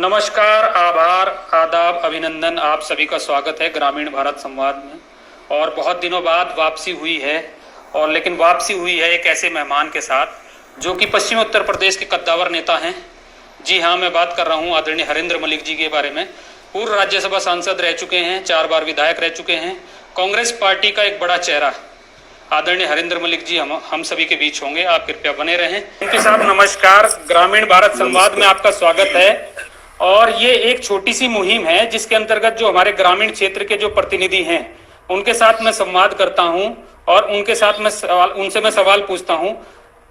नमस्कार, आभार, आदाब, अभिनंदन। आप सभी का स्वागत है ग्रामीण भारत संवाद में। और बहुत दिनों बाद वापसी हुई है, और लेकिन वापसी हुई है एक ऐसे मेहमान के साथ जो कि पश्चिमी उत्तर प्रदेश के कद्दावर नेता हैं। जी हाँ, मैं बात कर रहा हूँ आदरणीय हरेंद्र मलिक जी के बारे में। पूर्व राज्यसभा सांसद रह चुके हैं, 4 बार विधायक रह चुके हैं, कांग्रेस पार्टी का एक बड़ा चेहरा। आदरणीय हरेंद्र मलिक जी हम सभी के बीच होंगे, आप कृपया बने रहें। एमपी साहब नमस्कार, ग्रामीण भारत संवाद में आपका स्वागत है। और ये एक छोटी सी मुहिम है जिसके अंतर्गत जो हमारे ग्रामीण क्षेत्र के जो प्रतिनिधि हैं उनके साथ मैं संवाद करता हूं और उनसे मैं सवाल पूछता हूं।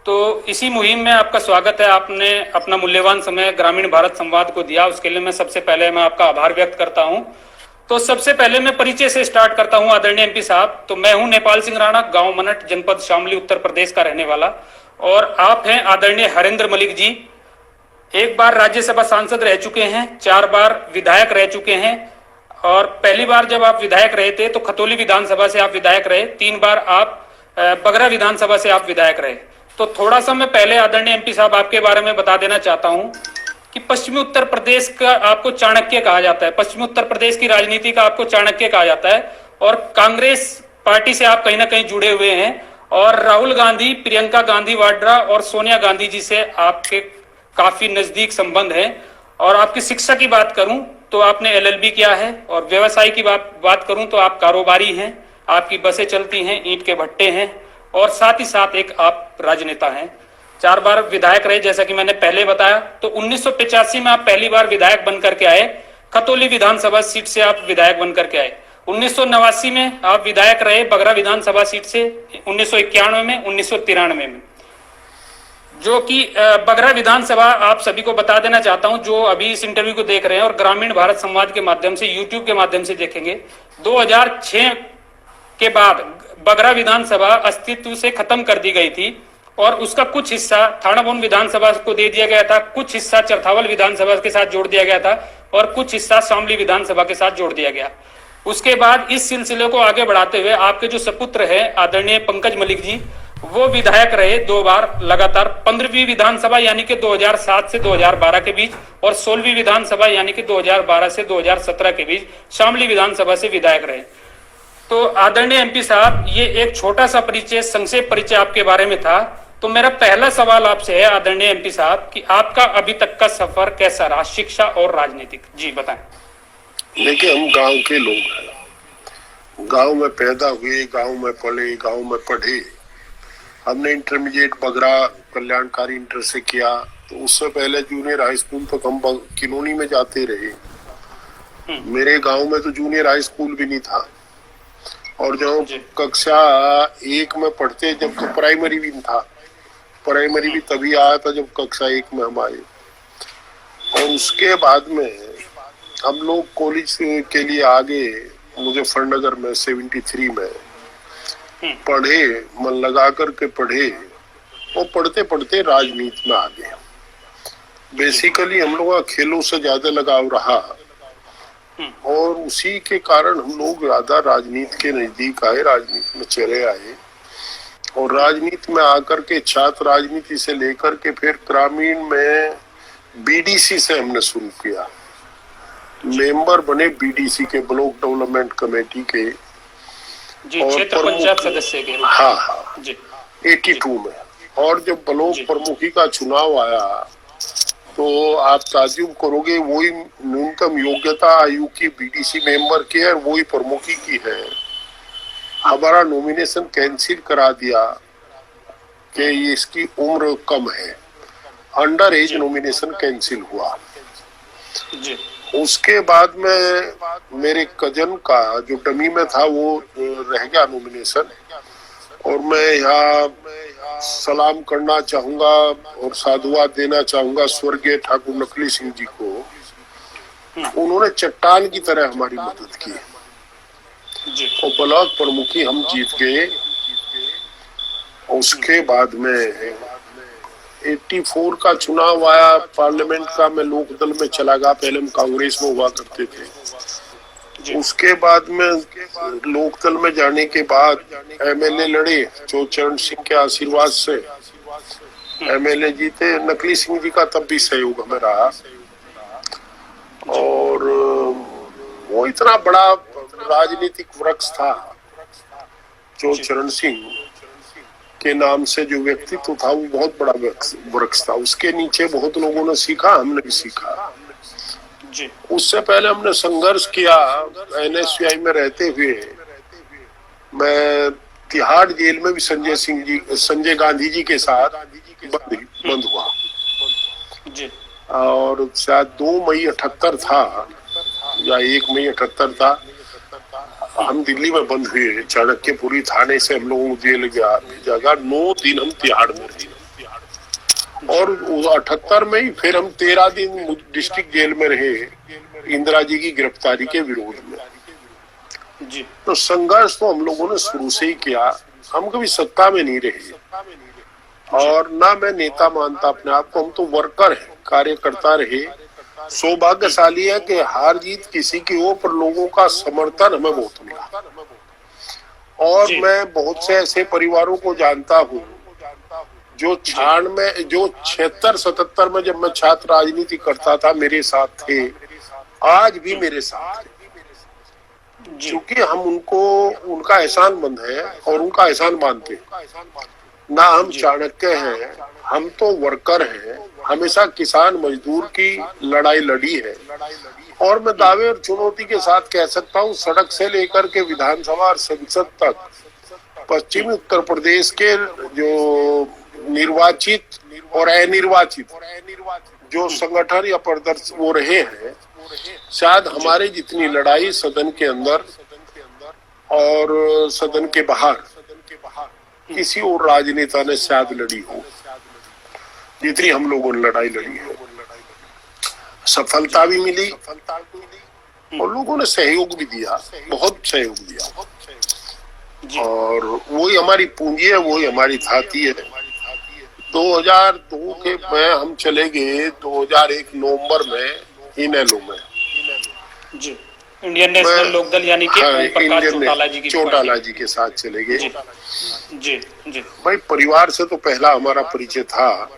तो इसी मुहिम में आपका स्वागत है। आपने अपना मूल्यवान समय ग्रामीण भारत संवाद को दिया, उसके लिए मैं सबसे पहले आपका आभार व्यक्त करता हूं। तो सबसे पहले मैं परिचय से स्टार्ट करता हूं आदरणीय एमपी साहब। तो मैं हूं नेपाल सिंह राणा, गांव मनट, जनपद शामली, उत्तर प्रदेश का रहने वाला। और आप हैं आदरणीय हरेंद्र मलिक जी। एक बार राज्यसभा सांसद रह चुके हैं, 4 बार विधायक रह चुके हैं। और पहली बार जब आप विधायक रहे थे तो खतौली विधानसभा से आप विधायक रहे, 3 बार आप बगरा विधानसभा से आप विधायक रहे। तो थोड़ा सा मैं पहले आदरणीय एमपी साहब आपके बारे में बता देना चाहता हूं कि पश्चिमी उत्तर प्रदेश का आपको चाणक्य कहा जाता है, पश्चिमी उत्तर प्रदेश की राजनीति का आपको चाणक्य कहा जाता है। और कांग्रेस पार्टी से आप कहीं ना कहीं जुड़े हुए हैं। और राहुल गांधी, प्रियंका गांधी वाड्रा और सोनिया गांधी जी से आपके काफी नजदीक संबंध है। और आपकी शिक्षा की बात करूं तो आपने एलएलबी किया है। और व्यवसाय की बात करूं तो आप कारोबारी हैं, आपकी बसें चलती हैं, ईंट के भट्टे हैं, और साथ ही साथ एक आप राजनेता हैं। 4 बार विधायक रहे जैसा कि मैंने पहले बताया। तो 1985 में आप पहली बार विधायक बनकर के आए, खतौली विधानसभा सीट से आप विधायक बनकर के आए। 1989 में आप विधायक रहे बगरा विधानसभा सीट से, 1991 में, 1993 में। जो कि बगरा विधानसभा आप सभी को बता देना चाहता हूं जो अभी इस इंटरव्यू को देख रहे हैं और ग्रामीण भारत संवाद के माध्यम से, यूट्यूब के माध्यम से देखेंगे। 2006 के बाद बगरा विधानसभा अस्तित्व से खत्म कर दी गई थी और उसका कुछ हिस्सा थानाबोन विधानसभा को दे दिया गया था, कुछ हिस्सा चरथावल विधानसभा के साथ जोड़ दिया गया था और कुछ हिस्सा शामली विधानसभा के साथ जोड़ दिया गया। उसके बाद इस सिलसिले को आगे बढ़ाते हुए आपके जो सपुत्र है आदरणीय पंकज मलिक जी, वो विधायक रहे 2 बार लगातार, 15वीं विधानसभा यानी कि 2007 से 2012 के बीच, और 16वीं विधानसभा यानी कि 2012 से 2017 के बीच शामली विधानसभा से विधायक रहे। तो आदरणीय एमपी साहब, ये एक छोटा सा परिचय, संक्षेप परिचय आपके बारे में था। तो मेरा पहला सवाल आपसे है आदरणीय एमपी साहब कि आपका अभी तक का सफर कैसा रहा, शिक्षा और राजनीतिक? जी बताएं। देखिए, हम गांव के लोग हैं, गांव में पैदा हुए, गांव में पले, गांव में पढ़े। हमने इंटरमीडिएट बगरा कल्याणकारी इंटर से किया। तो उससे पहले जूनियर हाई स्कूल तक हम किनोनी में जाते रहे। मेरे गांव में तो जूनियर हाई स्कूल भी नहीं था। और जब कक्षा 1 में पढ़ते जब तो प्राइमरी भी नहीं था। प्राइमरी भी तभी आया था जब कक्षा 1 में हम आए। और उसके बाद में हम लोग कॉलेज के लिए आगे मुजफ्फरनगर में 73 में पढ़े, मन लगा करके पढ़े और पढ़ते पढ़ते राजनीति में आ गए। बेसिकली हम लोग का खेलों से ज्यादा लगाव रहा और उसी के कारण हम लोग ज्यादा राजनीति के नजदीक आए, राजनीति में चले आए। और राजनीति में आकर के छात्र राजनीति से लेकर के फिर ग्रामीण में बीडीसी से हमने शुरू किया। मेंबर बने बीडीसी के, ब्लॉक डेवलपमेंट कमेटी के, जी, क्षेत्र पंचायत सदस्य के। हाँ जी, 82 में। और जब ब्लॉक प्रमुखी का चुनाव आया तो आप ताज्जुब करोगे, वही न्यूनतम योग्यता आयु की बीडीसी मेंबर की है, वही प्रमुखी की है। हमारा नॉमिनेशन कैंसिल करा दिया कि इसकी उम्र कम है, अंडर एज नॉमिनेशन कैंसिल हुआ। जी। उसके बाद में मेरे कजन का जो डमी में था वो रह गया नॉमिनेशन। और मैं यहाँ सलाम करना चाहूंगा और साधुवाद देना चाहूंगा स्वर्गीय ठाकुर नकली सिंह जी को। उन्होंने चट्टान की तरह हमारी मदद की और ब्लॉक प्रमुखी हम जीत गए। उसके बाद में 84 का चुनाव आया पार्लियामेंट का, मैं लोकदल में चला गया। पहले हम कांग्रेस में हुआ करते थे। उसके बाद में लोकदल में जाने के बाद एमएलए लड़े, जो चरण सिंह के आशीर्वाद से एमएलए जीते। नकली सिंह जी का तब भी सहयोग हमें रहा। वो इतना बड़ा राजनीतिक वृक्ष था जो चरण सिंह के नाम से जो व्यक्तित्व था, वो बहुत बड़ा वृक्ष था। उसके नीचे बहुत लोगों ने सीखा, हमने भी सीखा जी। उससे पहले हमने संघर्ष किया। एनएसयूआई में रहते हुए मैं तिहाड़ जेल में भी संजय गांधी जी के साथ बंद हुआ जी। और शायद 2 मई 78 था या 1 मई 78 था, हम दिल्ली में बंद हुए। चाणक्यपुरी थाने से हम लोगों को जेल भेजा 9 दिन हम तिहाड़ में रहे और 78 में ही फिर हम 13 दिन डिस्ट्रिक्ट जेल में रहे इंदिरा जी की गिरफ्तारी के विरोध में जी। तो संघर्ष तो हम लोगों ने शुरू से ही किया। हम कभी सत्ता में नहीं रहे और ना मैं नेता मानता अपने आप को, हम तो वर्कर हैं, कार्यकर्ता रहे। सौभाग्यशाली है कि हार जीत किसी की हो पर लोगों का समर्थन हमें बहुत मिला और मैं बहुत से ऐसे परिवारों को जानता हूँ जो 76-77 में जब मैं छात्र राजनीति करता था मेरे साथ थे, आज भी मेरे साथ थे, क्योंकि हम उनका एहसानमंद है और उनका एहसान मानते हैं। ना हम चाणक्य हैं, हम तो वर्कर हैं, हमेशा किसान मजदूर की लड़ाई लड़ी है और मैं दावे और चुनौती के साथ कह सकता हूँ, सड़क से लेकर के विधानसभा और संसद तक पश्चिमी उत्तर प्रदेश के जो निर्वाचित और अनिर्वाचित जो संगठन या प्रदर्शन वो रहे हैं, शायद हमारे जितनी लड़ाई सदन के अंदर और सदन के बाहर किसी और राजनेता ने शायद लड़ी हो जितनी हम लोगों ने लड़ाई लड़ी है। सफलता भी मिली और लोगों ने सहयोग भी दिया, बहुत सहयोग दिया और वही हमारी पूंजी है, वही हमारी थाती है। 2002 के में हम चले गए 2001 नवंबर में इनेलो में जी। इंडियन नेशनल लोकदल यानी कि ओम प्रकाश चौटाला जी के साथ चले गए। जी जी। भाई परिवार से तो पहला हमारा परिचय था।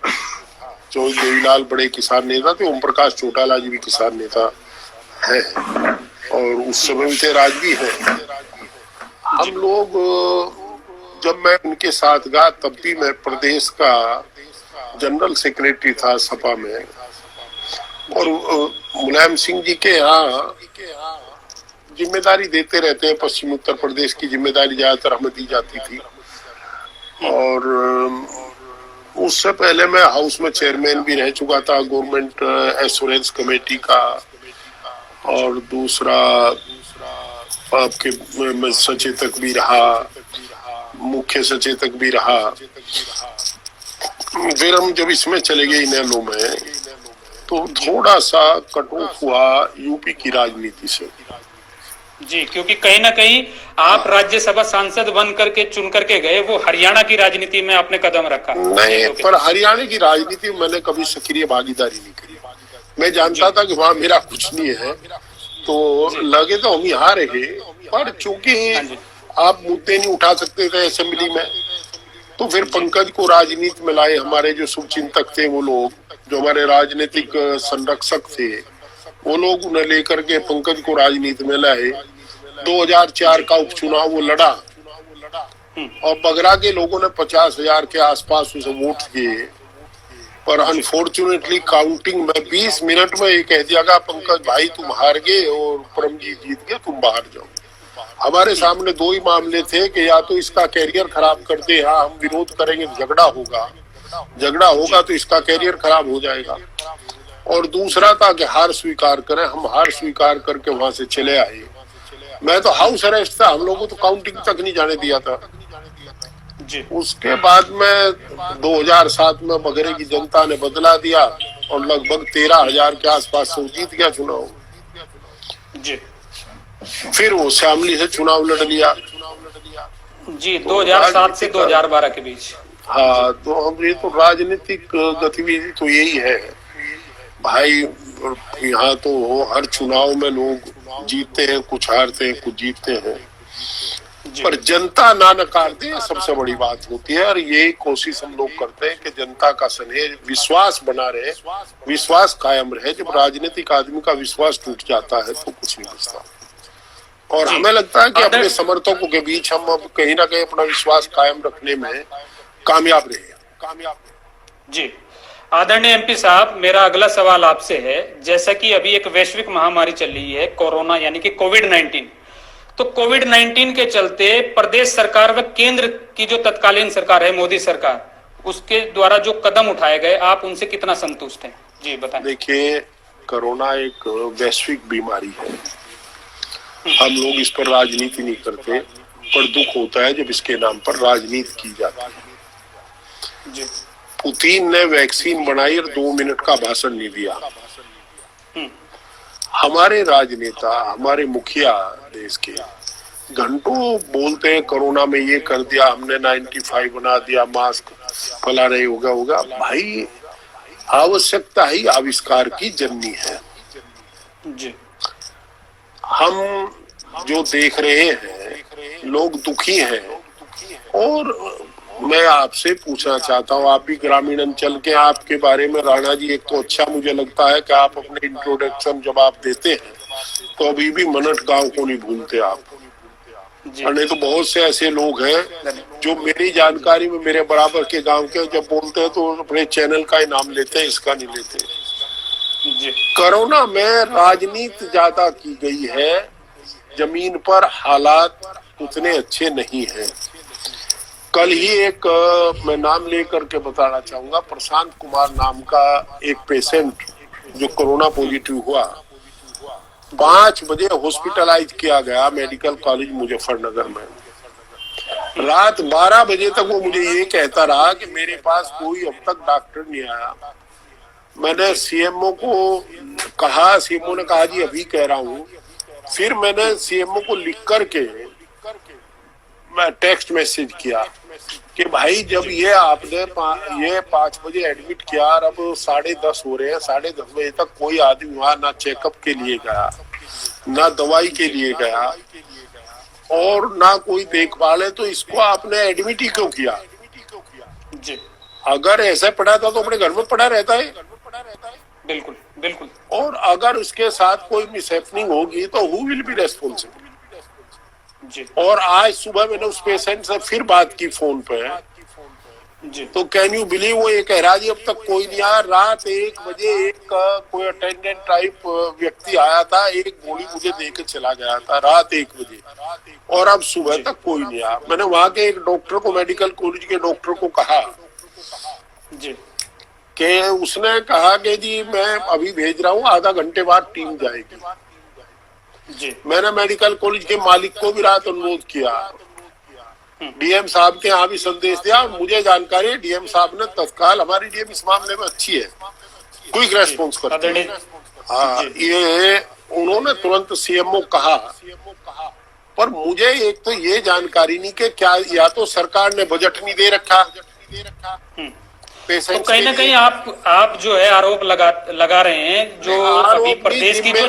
जो देवीलाल बड़े किसान नेता थे, ओम प्रकाश चौटाला जी भी किसान नेता है और उस समय भी थे, राज भी है। हम लोग जब मैं उनके साथ गया तब भी मैं प्रदेश का जनरल सेक्रेटरी था सपा में और मुलायम सिंह जी के यहाँ जिम्मेदारी देते रहते हैं। पश्चिम उत्तर प्रदेश की जिम्मेदारी ज्यादातर हमें दी जाती थी और उससे पहले मैं हाउस में चेयरमैन भी रह चुका था गवर्नमेंट एश्योरेंस कमेटी का और दूसरा आपके मैं सचेतक भी रहा, मुख्य सचेतक भी रहा। फिर हम जब इसमें चले गए इनेलो में तो थोड़ा सा कट ऑफ हुआ यूपी की राजनीति से जी, क्योंकि कहीं ना कहीं आप राज्यसभा सांसद बन करके चुन करके गए, वो हरियाणा की राजनीति में आपने कदम रखा नहीं, पर हरियाणा की राजनीति में मैंने कभी सक्रिय भागीदारी नहीं करी। मैं जानता था कि वहाँ मेरा कुछ नहीं है तो लगे तो हम यहाँ रहे, पर चूंकि आप मुद्दे नहीं उठा सकते थे असेंबली में तो फिर पंकज को राजनीति में लाए। हमारे जो शुभचिंतक थे, वो लोग जो हमारे राजनीतिक संरक्षक थे, वो लोग उन्हें लेकर के पंकज को राजनीति में लाए। 2004 का उपचुनाव वो लड़ा और बगरा के लोगों ने 50,000 के आसपास उसे वोट दिए, पर अनफॉर्चुनेटली काउंटिंग में 20 मिनट में ये कह दिया गया पंकज भाई तुम हार गए और परमजीत जीत गए, तुम बाहर जाओ। हमारे सामने 2 ही मामले थे कि या तो इसका कैरियर खराब कर दे, हाँ हम विरोध करेंगे, झगड़ा होगा तो इसका कैरियर खराब हो जाएगा, और दूसरा था कि हार स्वीकार करें। हम हार स्वीकार करके वहां से चले आए। मैं तो हाउस अरेस्ट था, हम लोगों को तो काउंटिंग तक नहीं जाने दिया था जी। उसके बाद में 2007 में बगरे की जनता ने बदला दिया और लगभग 13,000 के आसपास से जीत गया चुनाव जी। फिर वो शामली से चुनाव लड़ लिया जी 2007 से 2012 के बीच। हाँ, तो हम ये तो राजनीतिक गतिविधि तो यही है भाई। यहाँ तो हर चुनाव में लोग जीतते हैं, कुछ हारते हैं, कुछ जीतते हैं, पर जनता ना नकार दे, सबसे बड़ी बात होती है। और ये कोशिश हम लोग करते हैं कि जनता का स्नेह, विश्वास बना रहे, विश्वास कायम रहे। जब राजनीतिक आदमी का विश्वास टूट जाता है तो कुछ नहीं बचता। और जी। हमें लगता है कि आदर- अपने समर्थकों के बीच हम अब कहीं ना कहीं अपना विश्वास कायम रखने में कामयाब रहे। जी। आदरणीय एमपी साहब, मेरा अगला सवाल आपसे है, जैसा कि अभी एक वैश्विक महामारी चल रही है कोरोना यानी कि कोविड-19, तो कोविड-19 के चलते प्रदेश सरकार व केंद्र की जो तत्कालीन सरकार है, मोदी सरकार, उसके द्वारा जो कदम उठाए गए, आप उनसे कितना संतुष्ट हैं? जी बताएं। देखिए, कोरोना एक वैश्विक बीमारी है। हम लोग इस पर राजनीति नहीं करते, पर दुख होता है जब इसके नाम पर राजनीति की जाती है। जी। पुतिन ने वैक्सीन बनाई और 2 मिनट का भाषण नहीं दिया। हमारे राजनेता, हमारे मुखिया देश के घंटों बोलते हैं कोरोना में ये कर दिया हमने, 95 बना दिया, मास्क फैला रहे, होगा भाई। आवश्यकता ही आविष्कार की जननी है। जी। हम जो देख रहे हैं, लोग दुखी हैं। और मैं आपसे पूछना चाहता हूँ, आप भी ग्रामीण अंचल के, आपके बारे में राणा जी एक तो अच्छा मुझे लगता है कि आप अपने इंट्रोडक्शन जब आप देते हैं तो अभी भी मनट गांव को नहीं भूलते आप। और नहीं तो बहुत से ऐसे लोग हैं जो मेरी जानकारी में मेरे बराबर के गांव के जब बोलते हैं तो अपने चैनल का ही नाम लेते हैं, इसका नहीं लेते। जी। कोरोना में राजनीति ज्यादा की गई है, जमीन पर हालात उतने अच्छे नहीं हैं। कल ही एक मैं नाम लेकर के बताना चाहूंगा, प्रशांत कुमार नाम का एक पेशेंट जो कोरोना पॉजिटिव हुआ, 5 बजे हॉस्पिटलाइज किया गया मेडिकल कॉलेज मुजफ्फरनगर में। रात 12 बजे तक वो मुझे ये कहता रहा कि मेरे पास कोई अब तक डॉक्टर नहीं आया। मैंने सीएमओ को कहा, सीएमओ ने कहा जी अभी कह रहा हूँ। फिर मैंने सीएमओ को लिख करके मैं टेक्स्ट मैसेज किया कि भाई जब ये आपने ये 5 बजे एडमिट किया और अब 10:30 हो रहे हैं, 10:30 बजे तक कोई आदमी वहां ना चेकअप के लिए गया, ना दवाई के लिए गया और ना कोई देखभाल है, तो इसको आपने एडमिट ही क्यों किया? जी। अगर ऐसा पड़ा था तो अपने घर में पड़ा रहता है। बिल्कुल बिल्कुल। और अगर उसके साथ कोई मिसहैपनिंग होगी तो हु विल बी रेस्पॉन्सिबल? जी। और आज सुबह मैंने उस पेशेंट से फिर बात की फोन पे, जी। तो कैन यू बिलीव वो ये कह रहा जी अब तक कोई नहीं आया। रात 1 बजे एक कोई अटेंडेंट टाइप व्यक्ति आया था, एक गोली मुझे दे के चला गया था रात 1 बजे, और अब सुबह तक कोई नहीं आया। मैंने वहां के एक डॉक्टर को, मेडिकल कॉलेज के डॉक्टर को कहा जी। कि उसने कहा कि जी मैं अभी भेज रहा हूँ, आधा घंटे बाद टीम जाएगी। जी। मैंने मेडिकल कॉलेज के मालिक को भी रात अनुरोध किया, डीएम साहब के यहाँ भी संदेश दिया। मुझे जानकारी है डीएम साहब ने तत्काल, हमारी डीएम इस मामले में अच्छी है, क्विक रेस्पॉन्स करती है। हाँ, ये उन्होंने तुरंत सीएमओ कहा। पर मुझे एक तो ये जानकारी नहीं कि क्या या तो सरकार ने बजट नहीं दे रखा तो कहीं ना कहीं आप जो है आरोप लगा रहे हैं जो अभी प्रदेश की जो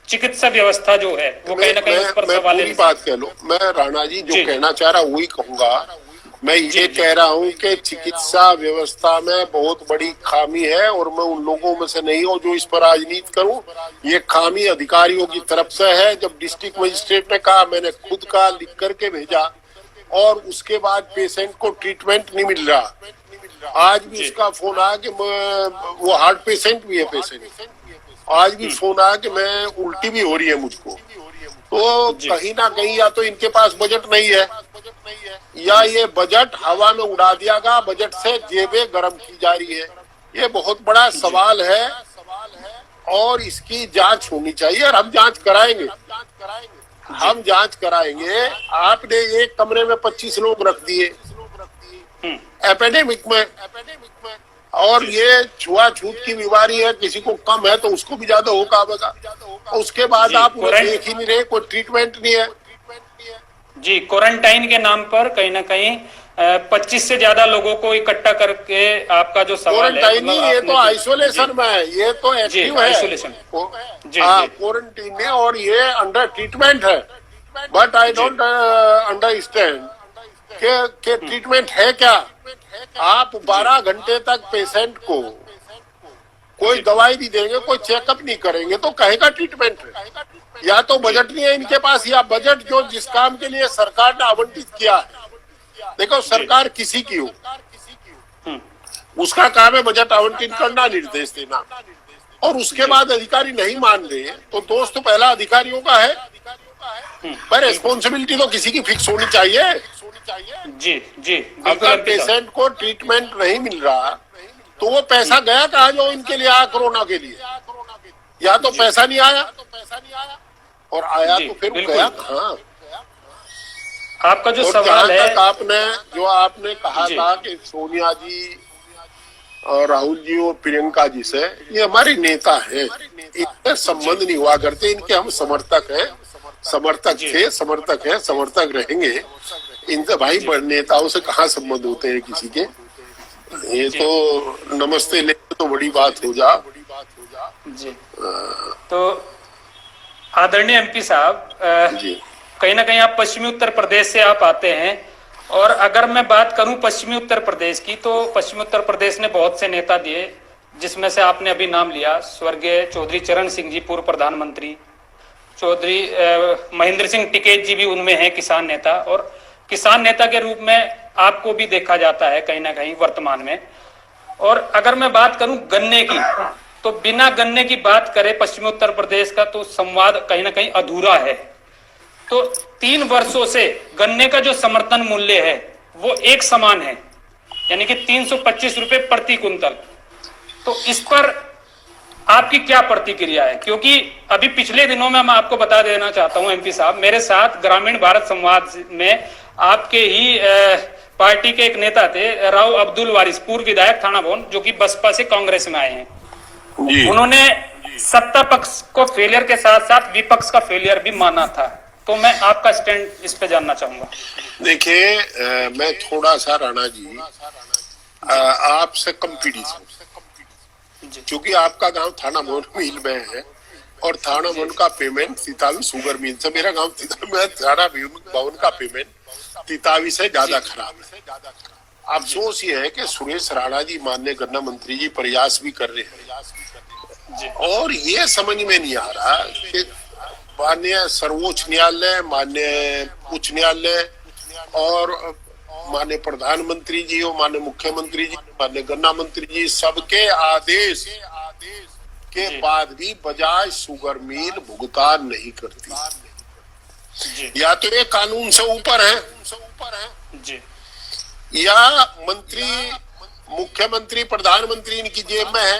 चिकित्सा व्यवस्था जो है वो कहीं ना कहीं उस पर सवाल है। बात कह लो, मैं राणा जी जो कहना चाह रहा वही कहूंगा। मैं ये कह रहा हूँ कि चिकित्सा व्यवस्था में बहुत बड़ी खामी है और मैं उन लोगों में से नहीं हूँ जो इस पर राजनीति करूँ। ये खामी अधिकारियों की तरफ से है। जब डिस्ट्रिक्ट मजिस्ट्रेट ने कहा, मैंने खुद का लिख करके भेजा और उसके बाद पेशेंट को ट्रीटमेंट नहीं मिल रहा। आज भी उसका फोन आया कि वो हार्ट पेशेंट भी है पेशेंट, आज भी फोन आया कि मैं उल्टी भी हो रही है मुझको। तो कहीं ना कहीं या तो इनके पास बजट नहीं है या ये बजट हवा में उड़ा दिया गया, बजट से जेबें गर्म की जा रही है। ये बहुत बड़ा सवाल है और इसकी जांच होनी चाहिए और हम जांच कराएंगे। हम जांच कराएंगे। आपने एक कमरे में 25 लोग रख दिए एपिडेमिक में, और ये छुआछूत की बीमारी है, किसी को कम है तो उसको भी ज्यादा हो पाएगा। उसके बाद आप उन्हें देख ही नहीं रहे, कोई ट्रीटमेंट नहीं है। जी, क्वारंटाइन के नाम पर कहीं ना कहीं 25 से ज्यादा लोगों को इकट्ठा करके आपका जो सवाल है, क्वारंटाइन नहीं, ये तो आइसोलेशन में है, ये तो एक्टिव है, आइसोलेशन। क्वारंटीन है और ये अंडर ट्रीटमेंट है। बट आई डोंट अंडरस्टैंड के ट्रीटमेंट है क्या। आप 12 घंटे तक पेशेंट को कोई दवाई नहीं देंगे, कोई चेकअप नहीं करेंगे, तो कहेगा ट्रीटमेंट है। या तो बजट नहीं है इनके पास, या बजट जो जिस काम के लिए सरकार ने आवंटित किया है, देखो सरकार किसी की हो, उसका काम है बजट आवंटित करना, निर्देश देना, और उसके बाद अधिकारी नहीं मान रहे तो दोष तो पहला अधिकारियों का है, पर रिस्पॉन्सिबिलिटी तो किसी की फिक्स होनी चाहिए। जी जी, अगर पेशेंट को ट्रीटमेंट नहीं मिल रहा तो वो पैसा गया कहाँ जो इनके लिए आया कोरोना के लिए? या तो पैसा नहीं आया, और आया तो फिर गया कहाँ? आपका जो सवाल है, आपने कहा था कि सोनिया जी और राहुल जी और प्रियंका जी से, ये हमारे नेता हैं, इनसे संबंध नहीं हुआ करते, इनके हम समर्थक हैं, समर्थक थे, समर्थक हैं, समर्थक रहेंगे। इनसे भाई नेताओं से कहाँ संबंध होते हैं किसी के? ये तो नमस्ते ले तो बड़ी बात हो जा। जी तो आदरणीय एमपी साहब, कहीं ना कहीं आप पश्चिमी उत्तर प्रदेश से आप आते हैं, और अगर मैं बात करूं पश्चिमी उत्तर प्रदेश की, तो पश्चिमी उत्तर प्रदेश ने बहुत से नेता दिए, जिसमें से आपने अभी नाम लिया स्वर्गीय चौधरी चरण सिंह जी, पूर्व प्रधानमंत्री, चौधरी महेंद्र सिंह टिकैत जी भी उनमें हैं, किसान नेता, और किसान नेता के रूप में आपको भी देखा जाता है कहीं ना कहीं वर्तमान में। और अगर मैं बात करूं गन्ने की, तो बिना गन्ने की बात करें पश्चिमी उत्तर प्रदेश का तो संवाद कहीं ना कहीं अधूरा है। तो 3 वर्षों से गन्ने का जो समर्थन मूल्य है वो एक समान है, यानी कि 325 रुपए प्रति कुंतल। तो इस पर आपकी क्या प्रतिक्रिया है? क्योंकि अभी पिछले दिनों में मैं आपको बता देना चाहता हूं एमपी साहब, मेरे साथ ग्रामीण भारत संवाद में आपके ही पार्टी के एक नेता थे, राव अब्दुल वारिस, पूर्व विधायक थाना भवन, जो कि बसपा से कांग्रेस में आए हैं। उन्होंने सत्ता पक्ष को फेलियर के साथ साथ विपक्ष का फेलियर भी माना था। तो मैं आपका स्टैंड इस पे जानना चाहूंगा। देखिए, मैं थोड़ा सा राणा जी आपसे कंपटीशन, क्योंकि आपका गांव थाना भवन मिल में है, और थाना भवन का पेमेंट तितावी शुगर मिल से, मेरा गांव थाना भवन का पेमेंट तितावी से ज्यादा खराब है। अफसोस ये है कि सुरेश राणा जी, माननीय गन्ना मंत्री जी, प्रयास भी कर रहे हैं, और ये समझ में नहीं आ रहा कि माननीय सर्वोच्च न्यायालय, माननीय उच्च न्यायालय, और माननीय प्रधानमंत्री जी और माननीय मुख्यमंत्री जी, माननीय गन्ना मंत्री जी, सबके आदेश के बाद भी बजाज शुगर मिल भुगतान नहीं करती। या तो ये कानून से ऊपर है, या मंत्री, मुख्यमंत्री, प्रधानमंत्री इनकी जेब में है।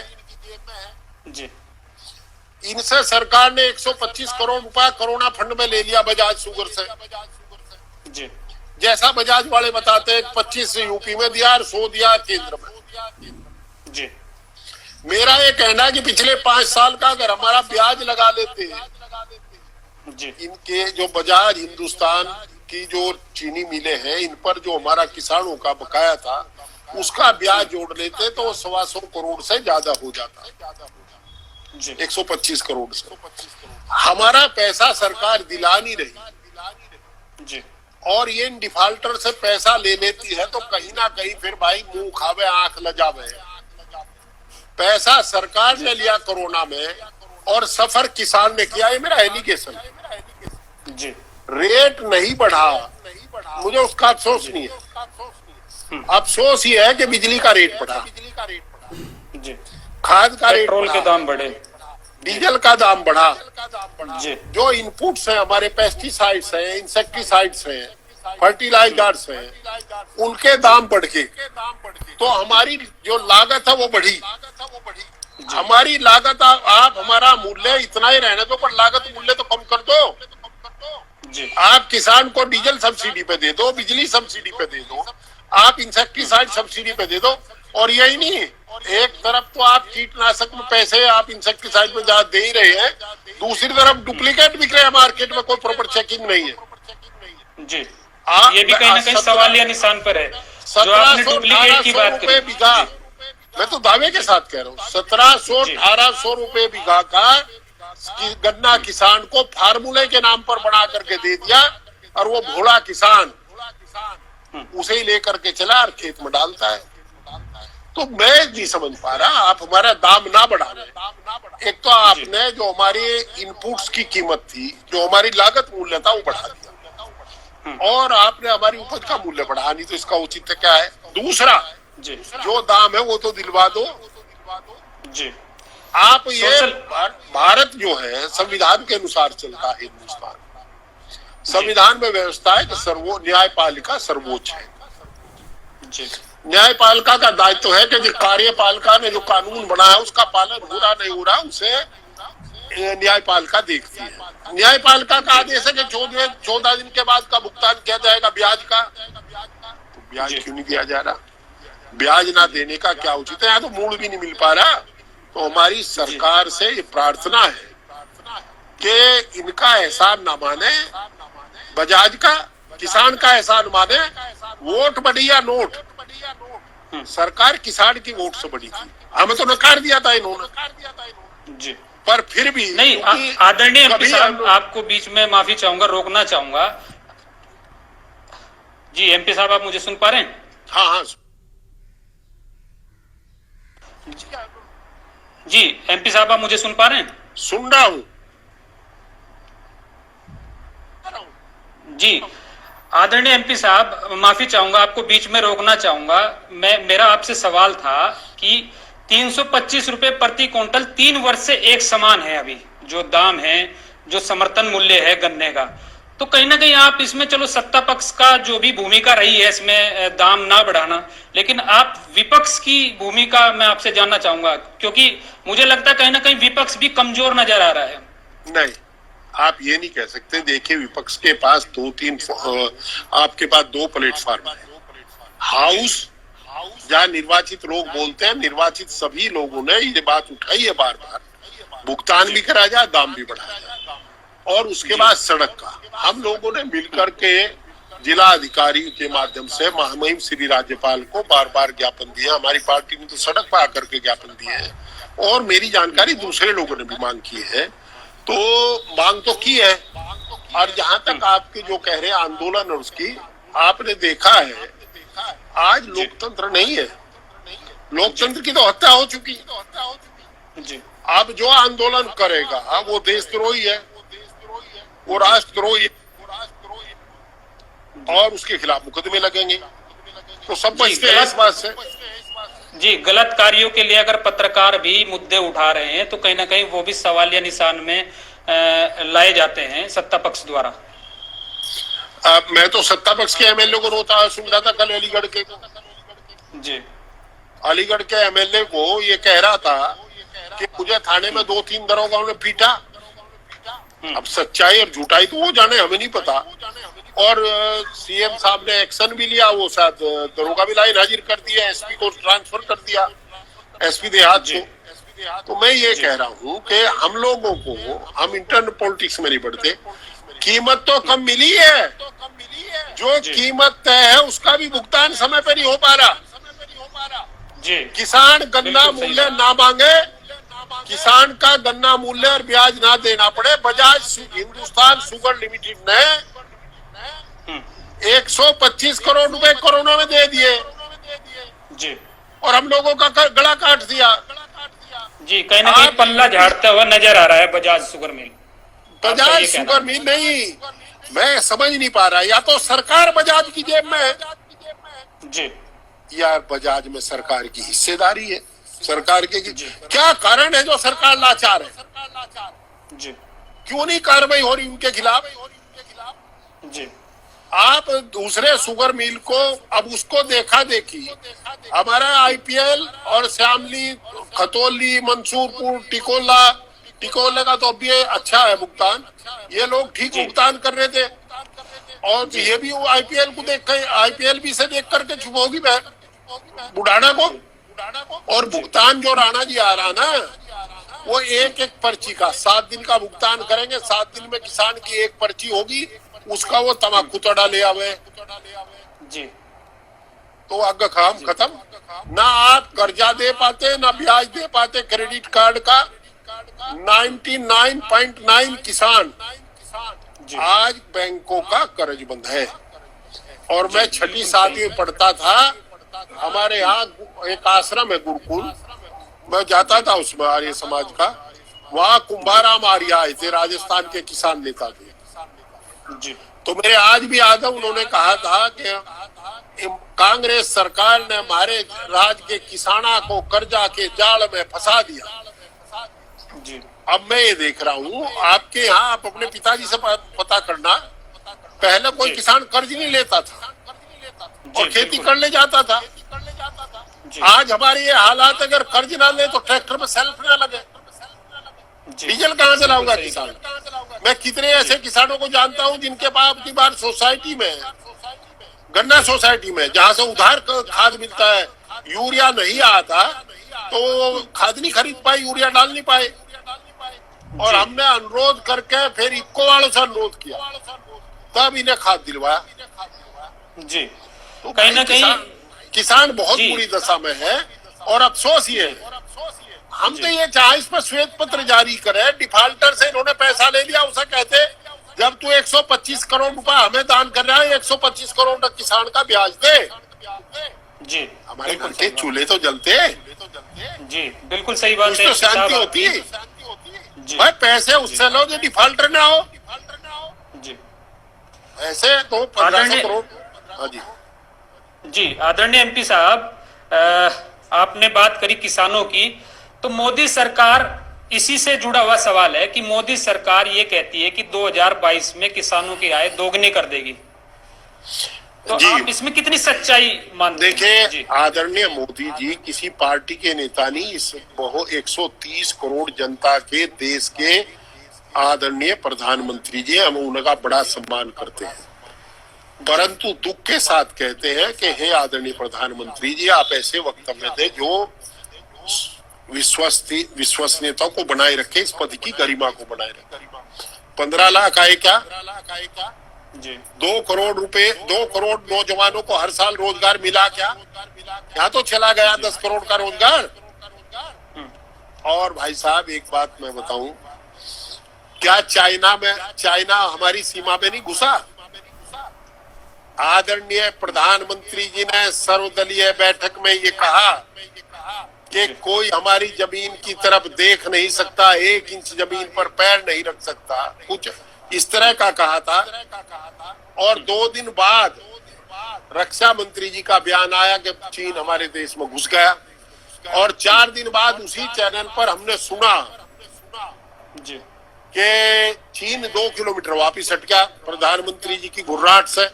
इनसे सरकार ने 125 करोड़ रुपया कोरोना फंड में ले लिया बजाज शुगर से। जैसा बजाज वाले बताते हैं 25 यूपी में दिया और 100 दिया केंद्र में। मेरा ये कहना है कि पिछले 5 साल का अगर हमारा ब्याज लगा लेते हैं, इनके जो बजाज हिंदुस्तान की जो चीनी मिले हैं, इन पर जो हमारा किसानों का बकाया था, उसका ब्याज जोड़ लेते तो 125 करोड़ से ज्यादा हो जाता, 125 करोड़ से। हमारा पैसा सरकार दिला नहीं रही, और ये इन डिफाल्टर से पैसा ले लेती है, तो कहीं ना कहीं फिर भाई मुंह खावे आंख लजावे। पैसा सरकार ने लिया कोरोना में, और सफर किसान ने किया, ये मेरा एलिगेशन है। रेट नहीं बढ़ा, मुझे उसका अफसोस नहीं है। अफसोस ये है कि बिजली का रेट बढ़ा, खाद का रेट, पेट्रोल के दाम बढ़े, डीजल का दाम बढ़ा, जो इनपुट्स हैं हमारे, पेस्टिसाइड्स हैं, इंसेक्टिसाइड्स हैं, फर्टिलाइजर्स हैं, उनके दाम बढ़ के, तो हमारी जो लागत है वो बढ़ी। हमारी लागत, आप हमारा मूल्य इतना ही रहने दो, पर लागत मूल्य तो कम कर दो। आप किसान को डीजल सब्सिडी पे दे दो, बिजली सब्सिडी पे दे दो, आप इंसेक्टिसाइड सब्सिडी पे दे दो। और यही नहीं, एक तरफ तो आप कीटनाशक में पैसे आप इंसेक्टिसाइड में ज्यादा दे ही रहे हैं, दूसरी तरफ डुप्लीकेट बिक रहे हैं मार्केट में, कोई प्रॉपर चेकिंग नहीं है। जी, ये भी कहीं ना कहीं सवालिया निशान पर है। जो आपने डुप्लीकेट की बात करी, बीघा, मैं तो दावे के साथ कह रहा हूँ, 1700-1800 रुपए बीघा का गन्ना किसान को फार्मूले के नाम पर बना करके दे दिया, और वो भोला किसान उसे ही लेकर के चला और खेत में डालता है। तो मैं नहीं समझ पा रहा, आप हमारा दाम ना बढ़ा रहे। एक तो आपने जो हमारी इनपुट्स की कीमत थी, जो हमारी लागत मूल्य था, वो बढ़ा दिया, और आपने हमारी उपज का मूल्य बढ़ा नहीं, तो इसका औचित्य क्या है? दूसरा, जो दाम है वो तो दिलवा दो जी। आप। ये भारत जो है संविधान के अनुसार चलता है हिंदुस्तान। संविधान में व्यवस्था है कि न्यायपालिका सर्वोच्च है। जी। न्यायपालिका का दायित्व है कि जो कार्यपालिका ने जो कानून बनाया उसका पालन हो रहा नहीं हो रहा, उसे न्यायपालिका देखती है। न्यायपालिका का आदेश है कि 14 दिन के बाद का भुगतान किया जाएगा ब्याज का, तो ब्याज क्यों नहीं दिया जा रहा? ब्याज ना देने का क्या उचित है? यहाँ तो मूल भी नहीं मिल पा रहा। तो हमारी सरकार से ये प्रार्थना है कि इनका एहसान ना माने, बजाज का, किसान का एहसान माने। वोट बढ़ी या नोट, सरकार किसान की वोट से बड़ी थी। हमें तो नकार दिया था इन्होंने जी। पर फिर भी नहीं, आदरणीय एमपी साहब, आपको बीच में माफी चाहूंगा, रोकना चाहूंगा। जी एमपी साहब, आप मुझे सुन पा रहे हैं? हाँ हाँ जी एमपी साहब, आप मुझे सुन पा रहे हैं? सुन रहा हूँ जी। आदरणीय एमपी साहब, माफी चाहूंगा, आपको बीच में रोकना चाहूंगा। मेरा आपसे सवाल था कि 325 रुपए प्रति क्विंटल 3 वर्ष से एक समान है अभी जो दाम है, जो समर्थन मूल्य है गन्ने का। तो कहीं ना कहीं आप इसमें, चलो सत्ता पक्ष का जो भी भूमिका रही है इसमें दाम ना बढ़ाना, लेकिन आप विपक्ष की भूमिका मैं आपसे जानना चाहूंगा, क्योंकि मुझे लगता है कहीं ना कहीं विपक्ष भी कमजोर नजर आ रहा है। नहीं, आप ये नहीं कह सकते। देखिए, विपक्ष के पास आपके पास 2 प्लेटफॉर्म है। हाउस, जहाँ निर्वाचित लोग बोलते हैं, निर्वाचित सभी लोगों ने ये बात उठाई है बार बार, भुगतान भी करा जाए, दाम भी बढ़ाया जाए। और उसके बाद सड़क का हम लोगों ने मिलकर के जिला अधिकारी के माध्यम से महामहिम श्री राज्यपाल को बार बार ज्ञापन दिया। हमारी पार्टी ने तो सड़क पर आकर के ज्ञापन दिए हैं, और मेरी जानकारी दूसरे लोगों ने भी मांग की है। तो मांग तो की है। और जहां तक आपके जो कह रहे हैं आंदोलन और उसकी, आपने देखा है आज लोकतंत्र नहीं है, लोकतंत्र की तो हत्या हो चुकी है। अब जो आंदोलन करेगा वो देशद्रोही है, वो राष्ट्रद्रोही है, और उसके खिलाफ मुकदमे लगेंगे। तो सब बचते हैं इस बात से। जी, गलत कार्यों के लिए अगर पत्रकार भी मुद्दे उठा रहे हैं तो कहीं ना कहीं वो भी सवालिया निशान में लाए जाते हैं सत्ता पक्ष द्वारा। मैं तो सत्ता पक्ष के एमएलए को रोता सुन रहा था कल, अलीगढ़ के। जी, अलीगढ़ के एमएलए को ये कह रहा था कि मुझे थाने में 2-3 दरोगाओं ने पीटा। अब सच्चाई और झूठाई तो वो जाने, हमें नहीं पता। और सीएम साहब ने एक्शन भी लिया, वो शायद दरोगा भी लाइन हाजिर कर दिया, एसपी को ट्रांसफर कर दिया, एसपी देहात को। तो मैं ये कह रहा हूँ कि हम लोगों को, हम इंटरनल पॉलिटिक्स में नहीं बढ़ते। कीमत तो कम मिली है, जो कीमत तय है उसका भी भुगतान समय पर नहीं हो पा रहा। किसान गन्ना मूल्य ना मांगे, किसान का गन्ना मूल्य और ब्याज ना देना पड़े। बजाज हिंदुस्तान शुगर लिमिटेड ने 125 करोड़ रुपए कोरोना में दे दिए जी, और हम लोगों का गला काट दिया। जी, कहीं ना कहीं पल्ला झाड़ता हुआ नजर आ रहा है Bajaj sugar mill. Bajaj sugar mill नहीं, मैं समझ नहीं पा रहा, या तो सरकार बजाज की जेब में है जी, या बजाज में सरकार की हिस्सेदारी है। सरकार के क्या कारण है जो सरकार लाचार है? जी, क्यों नहीं कार्रवाई हो रही उनके खिलाफ? जी, आप दूसरे शुगर मिल को, अब उसको देखा देखी, हमारा आईपीएल और श्यामली, खतौली, मंसूरपुर, टिकोला का तो अभी अच्छा है भुगतान, ये लोग ठीक भुगतान कर रहे थे। और ये भी वो आईपीएल को देख कर, आईपीएल भी से देख करके चुप होगी बुढ़ाना को। और भुगतान जो राणा जी आ रहा ना, वो एक एक पर्ची का 7 दिन का भुगतान करेंगे। 7 दिन में किसान की एक पर्ची होगी, उसका वो तमाकू तोड़ा ले आवे जी, तो आगे काम खत्म। ना आप कर्जा दे पाते, ना ब्याज दे पाते क्रेडिट कार्ड का। 99.9 किसान आज बैंकों का कर्ज बंद है। और मैं 6ठी 7वीं में पढ़ता था हमारे यहाँ एक आश्रम है गुरुकुल, मैं जाता था उसमें आर्य समाज का। वहाँ कुंभाराम आर्य आए थे, राजस्थान के किसान नेता थे जी तो मेरे आज भी याद है, उन्होंने कहा था कि कांग्रेस सरकार ने हमारे राज्य के किसाना को कर्जा के जाल में फंसा दिया। जी अब मैं ये देख रहा हूँ आपके यहाँ, आप अपने पिताजी से पता करना, पहले कोई किसान कर्ज नहीं लेता था और खेती करने जाता था। आज हमारे ये हालात, अगर कर्ज ना ले तो ट्रैक्टर में सेल्फ ना लगे, डीजल कहाँ से लाऊंगा किसान? मैं कितने ऐसे किसानों को जानता हूँ जिनके पास अपनी बार सोसाइटी में, गन्ना सोसाइटी में, जहाँ से उधार खाद मिलता है, यूरिया नहीं आता तो खाद नहीं खरीद पाए, यूरिया डाल नहीं पाए। और हमने अनुरोध करके फिर इक्को वालों से अनुरोध किया, तब इन्हें खाद दिलवाया। जी तो कहीं ना कहीं किसान बहुत जी। बुरी दशा में है। और अफसोस ये है, हम तो ये चाहे इस पर श्वेत पत्र जारी करे, डिफाल्टर से इन्होंने पैसा ले लिया, उसे कहते जब तू 125 करोड़ रुपया हमें दान कर रहा है, 125 करोड़ तक किसान का ब्याज दे। जी हमारे घर के चूल्हे तो जलते, जी बिल्कुल सही बात कुछ है तो एमपी साहब शांति आपकी। होती। जी भाई पैसे उससे लो जो डिफाल्टर ना हो, जी ऐसे तो 1500 आदरणीय- करोड़। हाँ जी जी आदरणीय एमपी साहब, आपने बात करी किसानों की, तो मोदी सरकार, इसी से जुड़ा हुआ सवाल है कि मोदी सरकार ये कहती है कि 2022 में किसानों की आय दोगुनी कर देगी, तो जी। आप इसमें कितनी सच्चाई मानते हैं? देखिए, जी आदरणीय मोदी जी किसी पार्टी के नेता नहीं, इस 130 करोड़ जनता के देश के आदरणीय प्रधानमंत्री जी, हम उनका बड़ा सम्मान करते हैं, परंतु दुख के साथ कहते हैं कि हे आदरणीय प्रधानमंत्री जी, आप ऐसे वक्तव्य दें जो विश्वसनीयता को बनाए रखे, इस पद की गरिमा को बनाए रखे। 15 लाख आए क्या? जी 2 करोड़ रुपए, 2 करोड़ नौजवानों को हर साल रोजगार मिला क्या? यहाँ तो चला गया 10 करोड़ का रोजगार। और भाई साहब एक बात मैं बताऊं, क्या चाइना हमारी सीमा में नहीं घुसा? आदरणीय प्रधानमंत्री जी ने सर्वदलीय बैठक में ये कहा कि कोई हमारी जमीन की तरफ देख नहीं सकता, 1 इंच जमीन पर पैर नहीं रख सकता, कुछ इस तरह का कहा था। और 2 दिन बाद रक्षा मंत्री जी का बयान आया कि चीन हमारे देश में घुस गया, और 4 दिन बाद उसी चैनल पर हमने सुना जी कि चीन 2 किलोमीटर वापिस हट गया प्रधानमंत्री जी की घुर्राहट से।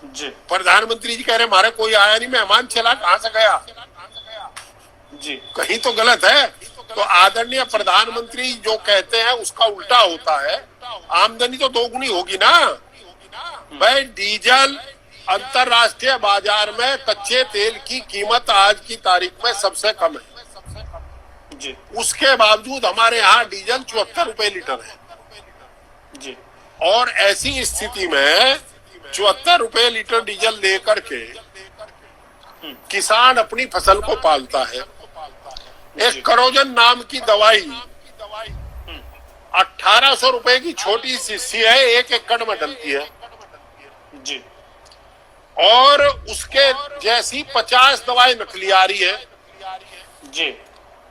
जी प्रधानमंत्री जी कह रहे हमारे कोई आया नहीं, मेहमान चला, कहां से गया? जी कहीं तो गलत है। तो आदरणीय प्रधानमंत्री जो कहते हैं उसका उल्टा होता है, आमदनी तो दोगुनी होगी ना भाई। डीजल अंतरराष्ट्रीय बाजार में कच्चे तेल की कीमत आज की तारीख में सबसे कम है, जी उसके बावजूद हमारे यहाँ डीजल 74 रुपए लीटर है। जी और ऐसी स्थिति में 74 रुपए लीटर डीजल लेकर के किसान अपनी फसल को पालता है। एक करोजन नाम की दवाई 1800 रुपए की छोटी शीशी है, 1 एकड़ में डलती है, जी और उसके जैसी 50 दवाई नकली आ रही है। जी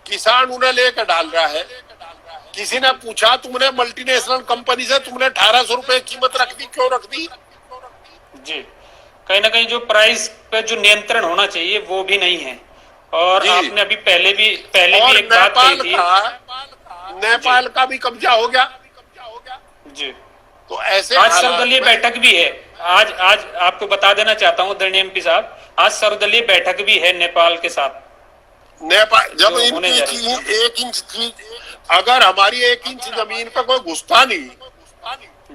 किसान उन्हें लेकर डाल रहा है। किसी ने पूछा तुमने मल्टीनेशनल कंपनी से तुमने 1800 रुपए कीमत रख दी, क्यों रख दी? जी कहीं ना कहीं जो प्राइस पे जो नियंत्रण होना चाहिए वो भी नहीं है। और जी। आपने अभी पहले भी और एक बात कही थी। नेपाल का भी कब्जा हो गया। जी तो ऐसे आज हालात सर्वदलीय में- बैठक भी है। आज आज आपको बता देना चाहता हूँ आदरणीय एमपी साहब, आज सर्वदलीय बैठक भी है नेपाल के साथ। नेपाल जब जो होने इनकी जा रही है। चीज 1 इंच की, अगर हमारी 1 इंच जमीन पे कोई घुसता नहीं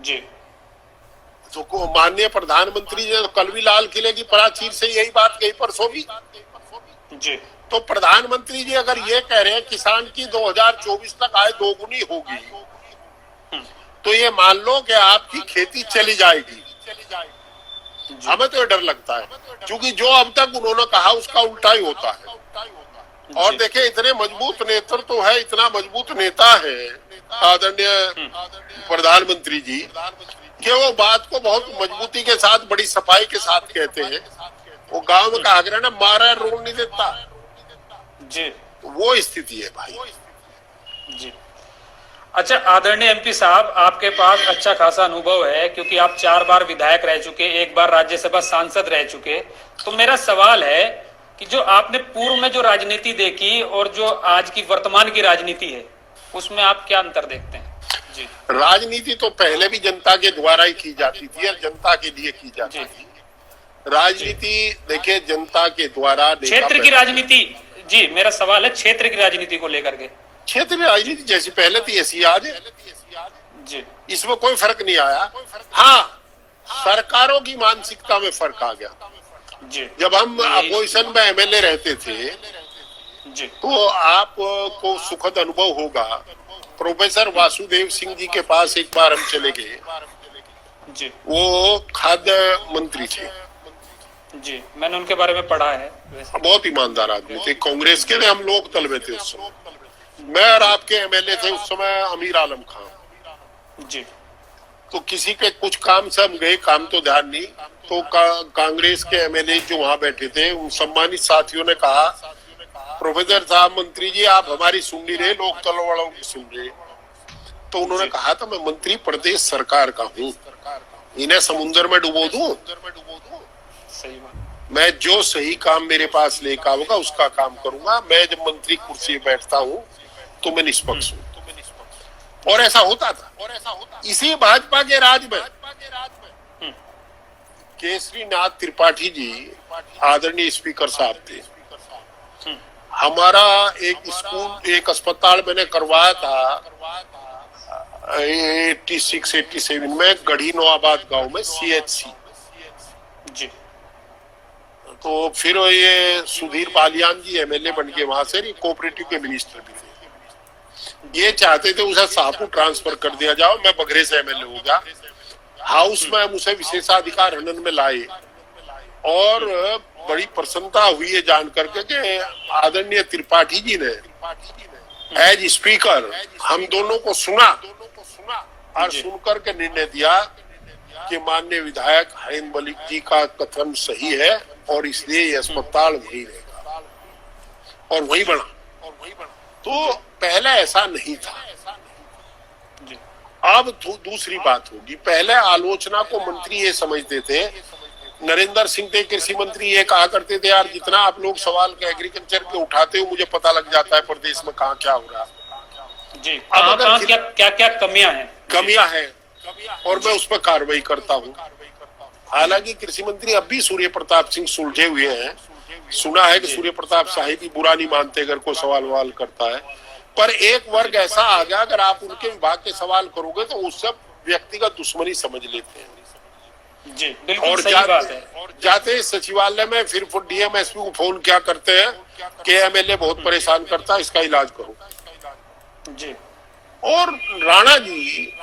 जी तो माननीय प्रधानमंत्री जी ने कल भी लाल किले की प्राचीर से यही बात कही, परसों भी। जी तो प्रधानमंत्री जी अगर ये कह रहे हैं किसान की 2024 तक आय दोगुनी होगी, तो ये मान लो कि आपकी खेती चली जाएगी। हमें तो ये डर लगता है, क्योंकि जो अब तक उन्होंने कहा उसका उल्टा ही होता है। और जी। देखिए इतने मजबूत नेतृत्व है, इतना मजबूत नेता है आदरणीय प्रधानमंत्री जी, कि वो बात को बहुत मजबूती के साथ, बड़ी सफाई के साथ कहते हैं वो गांव में कहा गया ना, मारा रोड नहीं देता। जी तो वो स्थिति है भाई। जी। अच्छा आदरणीय एमपी साहब, आपके पास अच्छा खासा अनुभव है क्योंकि आप 4 बार विधायक रह चुके, 1 बार राज्यसभा सांसद रह चुके। तो मेरा सवाल है कि जो आपने पूर्व में जो राजनीति देखी और जो आज की वर्तमान की राजनीति है, उसमें आप क्या अंतर देखते हैं? जी। राजनीति तो पहले भी जनता के द्वारा ही की जाती थी और जनता के लिए की जाती थी। राजनीति देखिए जनता के द्वारा, क्षेत्र की राजनीति, जी मेरा सवाल है क्षेत्र की राजनीति को लेकर के। क्षेत्र राजनीति जैसी पहले थी ऐसी आज है जी। इसमें कोई फर्क नहीं आया। हाँ, सरकारों की मानसिकता में फर्क आ गया। जी। जब हम अपोजिशन में एमएलए रहते थे जी। तो आपको सुखद अनुभव होगा। प्रोफेसर वासुदेव सिंह जी के पास एक बार हम चले गए। जी। वो खाद्य मंत्री थे। जी, मैंने उनके बारे में पढ़ा है। बहुत ईमानदार आदमी थे, कांग्रेस के थे, हम लोग दल में थे उस समय। मैं और आपके एमएलए थे उस समय अमीर आलम खान जी। तो किसी के कुछ काम से हम गए, काम तो ध्यान नहीं। तो कांग्रेस के एमएलए जो वहां बैठे थे उन सम्मानित साथियों ने कहा, प्रोफेसर साहब मंत्री जी आप हमारी सुन नहीं रहे, लोग दल वालों की सुन रहे। तो उन्होंने कहा था मैं मंत्री प्रदेश सरकार का हूँ, इन्हें समुद्र में डुबो दूं? सही बात। मैं जो सही काम मेरे पास लेकर आऊंगा उसका काम करूंगा। मैं जब मंत्री कुर्सी पे बैठता हूँ तो मैं निष्पक्ष हूँ। और ऐसा होता था। इसी भाजपा के राज में केसरी नाथ त्रिपाठी जी आदरणीय स्पीकर साहब थे। हमारा एक स्कूल, एक अस्पताल मैंने करवाया था 86-87 में गढ़ी नवाबाद गांव में, CHC। जी। तो फिर ये सुधीर बालियान जी एमएलए बन के वहां से कोऑपरेटिव के मिनिस्टर भी थे। ये चाहते थे उसे शाहपुर ट्रांसफर कर दिया जाओ, मैं बघरे से एमएलए हो गया। हाउस में हम उसे विशेषाधिकार हनन में लाए और बड़ी प्रसन्नता हुई है जान करके कि आदरणीय त्रिपाठी जी ने एज स्पीकर हम दोनों को सुना और सुनकर के निर्णय दिया कि माननीय विधायक हरीन मलिक जी का कथन सही है और इसलिए ये अस्पताल वही रहेगा और वही बना। तो पहले ऐसा नहीं था। अब दूसरी बात होगी, पहले आलोचना को मंत्री ये समझते थे। नरेंद्र सिंह थे कृषि मंत्री, ये कहा करते थे यार जितना आप लोग सवाल के एग्रीकल्चर के उठाते हो मुझे पता लग जाता है प्रदेश में कहाँ क्या हो रहा है। जी, कहाँ क्या क्या कमियां हैं और मैं उस पर कार्रवाई करता हूँ। हालांकि कृषि मंत्री अब भी सूर्य प्रताप सिंह सुलझे हुए हैं। सुना है कि सूर्य प्रताप साहिब भी बुरा नहीं मानते अगर कोई सवाल वाल करता है, पर एक वर्ग ऐसा आ गया अगर आप उनके विभाग के सवाल करोगे तो उससे व्यक्तिगत दुश्मनी समझ लेते हैं। जी, बिल्कुल सही बात है। और जाते सचिवालय में फिर डीएम एसपी को फोन क्या करते हैं कि एमएलए बहुत परेशान करता है, इसका इलाज करो। जी। और राणा जी,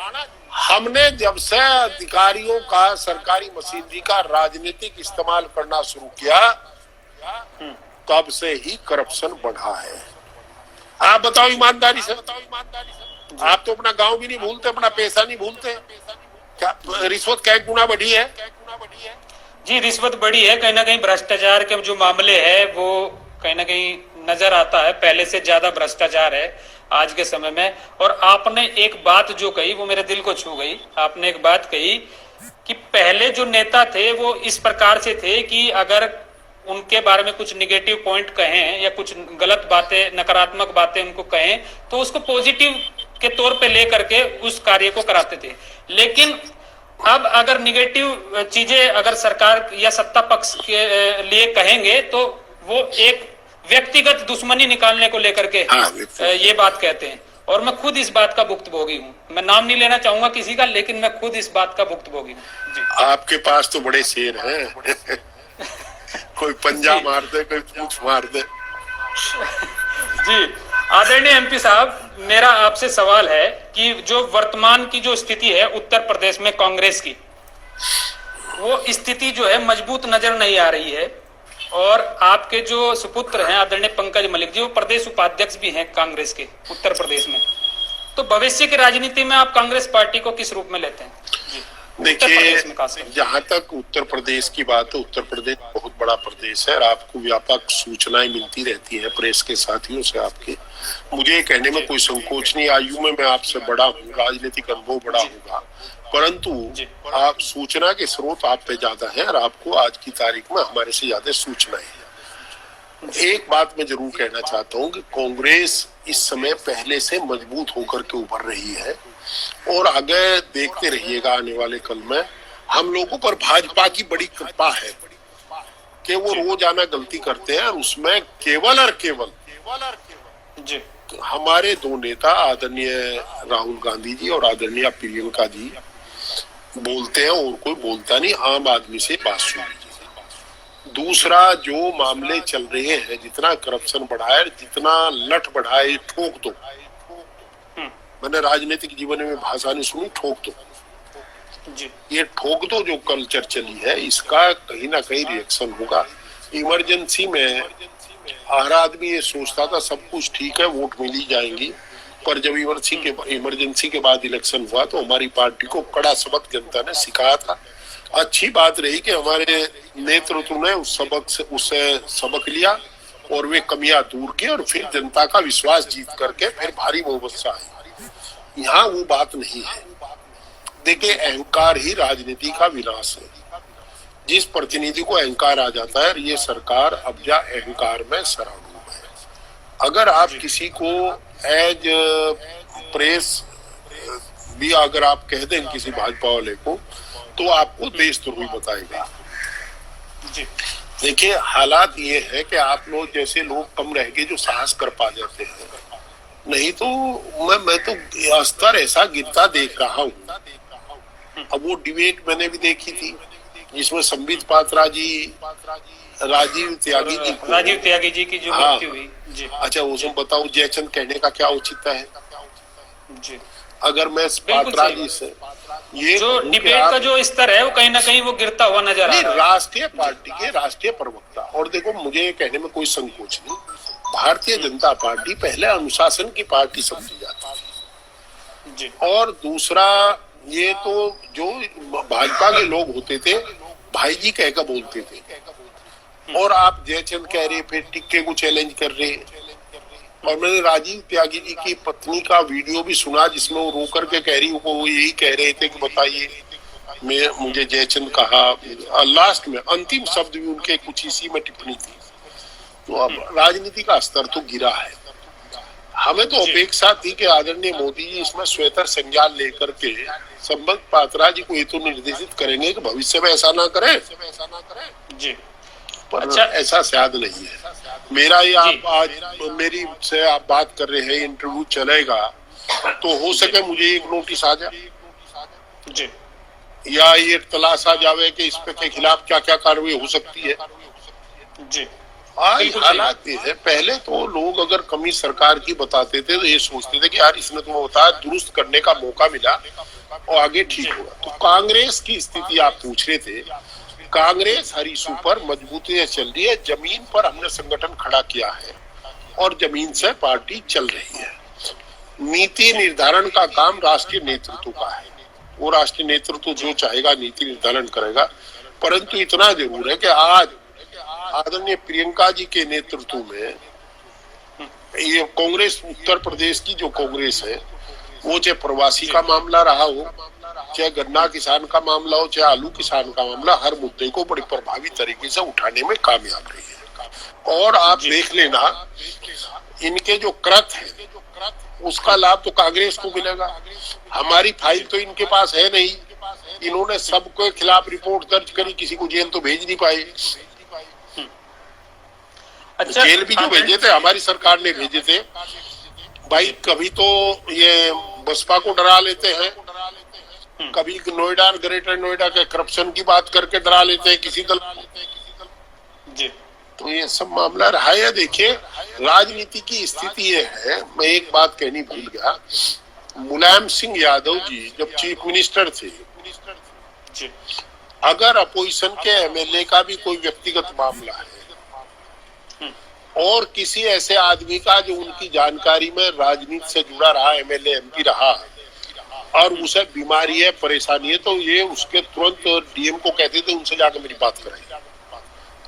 हमने जब से अधिकारियों का, सरकारी मशीनरी का राजनीतिक इस्तेमाल करना शुरू किया तब से ही करप्शन बढ़ा है। आप बताओ ईमानदारी से, आप तो अपना गांव भी नहीं भूलते, अपना पैसा नहीं भूलते। क्या रिश्वत कई गुना बढ़ी है? जी, रिश्वत बढ़ी है। कहीं ना कहीं भ्रष्टाचार के जो मामले है वो कहीं ना कहीं नजर आता है, पहले से ज्यादा भ्रष्टाचार है आज के समय में। और आपने एक बात जो कही वो मेरे दिल को छू गई। आपने एक बात कही कि पहले जो नेता थे वो इस प्रकार से थे कि अगर उनके बारे में कुछ निगेटिव पॉइंट कहें या कुछ गलत बातें, नकारात्मक बातें उनको कहें तो उसको पॉजिटिव के तौर पे लेकर के उस कार्य को कराते थे। लेकिन अब अगर निगेटिव चीजें अगर सरकार या सत्ता पक्ष के लिए कहेंगे तो वो एक व्यक्तिगत दुश्मनी निकालने को लेकर के ये बात कहते हैं। और मैं खुद इस बात का भुक्तभोगी हूँ। मैं नाम नहीं लेना चाहूंगा किसी का, लेकिन मैं खुद इस बात का भुक्तभोगी हूँ। आपके पास तो बड़े शेर हैं। कोई पंजा मार दे, कोई पूंछ मार दे। जी, आदरणीय एमपी साहब, मेरा आपसे सवाल है कि जो वर्तमान की जो स्थिति है उत्तर प्रदेश में कांग्रेस की, वो स्थिति जो है मजबूत नजर नहीं आ रही है। और आपके जो सुपुत्र हैं आदरणीय पंकज मलिक जी, वो प्रदेश उपाध्यक्ष भी हैं कांग्रेस के उत्तर प्रदेश में। तो भविष्य की राजनीति में आप कांग्रेस पार्टी को किस रूप में लेते हैं? जी। उत्तर प्रदेश में खासकर। देखिए, जहां तक उत्तर प्रदेश की बात है, उत्तर प्रदेश बहुत बड़ा प्रदेश है और आपको व्यापक सूचनाएं मिलती रहती है प्रेस के साथियों से आपके। मुझे कहने में कोई संकोच नहीं, आयु में मैं आपसे बड़ा हूँ, राजनीतिक अनुभव बड़ा होगा, परंतु आप सूचना के स्रोत आप पे ज्यादा है और आपको आज की तारीख में हमारे से ज्यादा सूचनाएं हैं। एक बात मैं जरूर कहना चाहता हूँ कि कांग्रेस इस समय पहले से मजबूत होकर के उभर रही है और आगे देखते रहिएगा आने वाले कल में हम लोगों पर भाजपा की बड़ी कृपा है कि वो रोजाना गलती करते हैं और उसमें केवल और केवल जी हमारे दो नेता आदरणीय राहुल गांधी जी और आदरणीय प्रियंका जी बोलते हैं और कोई बोलता नहीं, आम आदमी से बात सुन लीजिए। दूसरा, जो मामले चल रहे हैं, जितना करप्शन बढ़ा है, जितना लठ बढ़ा है, ठोक दो। मैंने राजनीतिक जीवन में भाषा नहीं सुनी, ठोक दो जी। ये ठोक दो जो कल्चर चली है, इसका कहीं ना कहीं रिएक्शन होगा। इमरजेंसी में हर आदमी ये सोचता था सब कुछ ठीक है, वोट मिल ही जाएंगी, पर जब इमरजेंसी के बाद इलेक्शन हुआ तो हमारी पार्टी को कड़ा सबक जनता ने सिखाया था। अच्छी बात रही कि हमारे नेतृत्व ने उससे सबक लिया और वे कमियां दूर की और फिर जनता का विश्वास जीत करके फिर भारी बहुमत से आई। यहाँ वो बात नहीं है। देखिए, अहंकार ही राजनीति का विनाश है। जिस प्रतिनिधि को अहंकार आ जाता है, ये सरकार अब्जा अहंकार में सराहनीय है। अगर आप किसी को एज प्रेस भी अगर आप कह दें किसी भाजपा वाले को, तो आपको देशद्रोही बताएगा। देखिए, हालात ये है कि आप लोग जैसे लोग कम रह गए जो साहस कर पा जाते हैं, नहीं तो मैं तो स्तर ऐसा गिरता देख रहा हूँ। अब वो डिबेट मैंने भी देखी थी जिसमें संबित पात्रा जी राजीव त्यागी जी की जो मृत्यु हुई जी। अच्छा, उसमें बताओ जयचंद कहने का क्या औचित्य है जी। अगर मैं पात्रा जी से ये जो डिबेट का जो स्तर है वो कहीं ना कहीं वो गिरता हुआ नजर आ रहा है। राष्ट्रीय पार्टी के राष्ट्रीय प्रवक्ता, और देखो मुझे कहने में कोई संकोच नहीं, भारतीय जनता पार्टी पहले अनुशासन की पार्टी समझी जाती थी। और दूसरा, ये तो जो भाजपा के लोग होते थे भाई जी कहकर बोलते थे, और आप जयचंद कह रहे, फिर टिक्के को चैलेंज कर रहे। और मैंने राजीव त्यागी जी की पत्नी का वीडियो भी सुना जिसमें वो रो करके कह रही, वो यही कह रहे थे कि बताइए मुझे जयचंद कहा। लास्ट में अंतिम शब्द भी उनके कुछ इसी में टिप्पणी थी। तो अब राजनीति का स्तर तो गिरा है। हमें तो अपेक्षा थी कि आदरणीय मोदी जी इसमें स्वतंत्र संज्ञान लेकर के संबित पात्रा जी को ये तो निर्देशित करेंगे कि भविष्य में ऐसा ना करें जी। पर अच्छा, ऐसा शायद नहीं है। मेरा ये आप आज मेरी से आप बात कर रहे हैं, इंटरव्यू चलेगा तो हो सके मुझे एक नोटिस आ जाए जी, या ये तलाश आ जावे कि इस पे के खिलाफ क्या क्या कार्रवाई हो सकती है जी। आज हालात ये है, पहले तो लोग अगर कमी सरकार की बताते थे तो ये सोचते थे कि यार इसने तो बताया, दुरुस्त करने का मौका मिला और आगे ठीक होगा। तो कांग्रेस की स्थिति आप पूछ रहे थे, कांग्रेस हर इशू पर मजबूती से चल रही है। जमीन पर हमने संगठन खड़ा किया है और जमीन से पार्टी चल रही है। नीति निर्धारण का काम राष्ट्रीय नेतृत्व का है, वो राष्ट्रीय नेतृत्व जो चाहेगा नीति निर्धारण करेगा। परंतु इतना जरूर है कि आज आदरणीय प्रियंका जी के नेतृत्व में ये कांग्रेस, उत्तर प्रदेश की जो कांग्रेस है, वो चाहे प्रवासी का मामला रहा हो, चाहे गन्ना किसान का मामला हो, चाहे आलू किसान का मामला, हर मुद्दे को बड़ी प्रभावी तरीके से उठाने में कामयाब रही है। और आप देख लेना, इनके जो कृत है उसका लाभ तो कांग्रेस को मिलेगा। हमारी फाइल तो इनके पास है नहीं, इन्होंने सबके खिलाफ रिपोर्ट दर्ज करी, किसी को जेल तो भेज नहीं पाए। अच्छा, जेल भी जो भेजे थे हमारी सरकार ने भेजे थे भाई। कभी तो ये बसपा को डरा लेते हैं, कभी नोएडा, ग्रेटर नोएडा के करप्शन की बात करके डरा लेते हैं किसी दल जी। तो ये सब मामला रहा है। देखिए, राजनीति की स्थिति ये है। मैं एक बात कहनी भूल गया, मुलायम सिंह यादव जी जब चीफ मिनिस्टर थे जी, अगर अपोजिशन के एमएलए का भी कोई व्यक्तिगत मामला है और किसी ऐसे आदमी का जो उनकी जानकारी में राजनीति से जुड़ा रहा, एमएलए एमपी रहा, और उसे बीमारी है, परेशानी है, तो ये उसके तुरंत डीएम को कहते थे उनसे जाकर मेरी बात कराई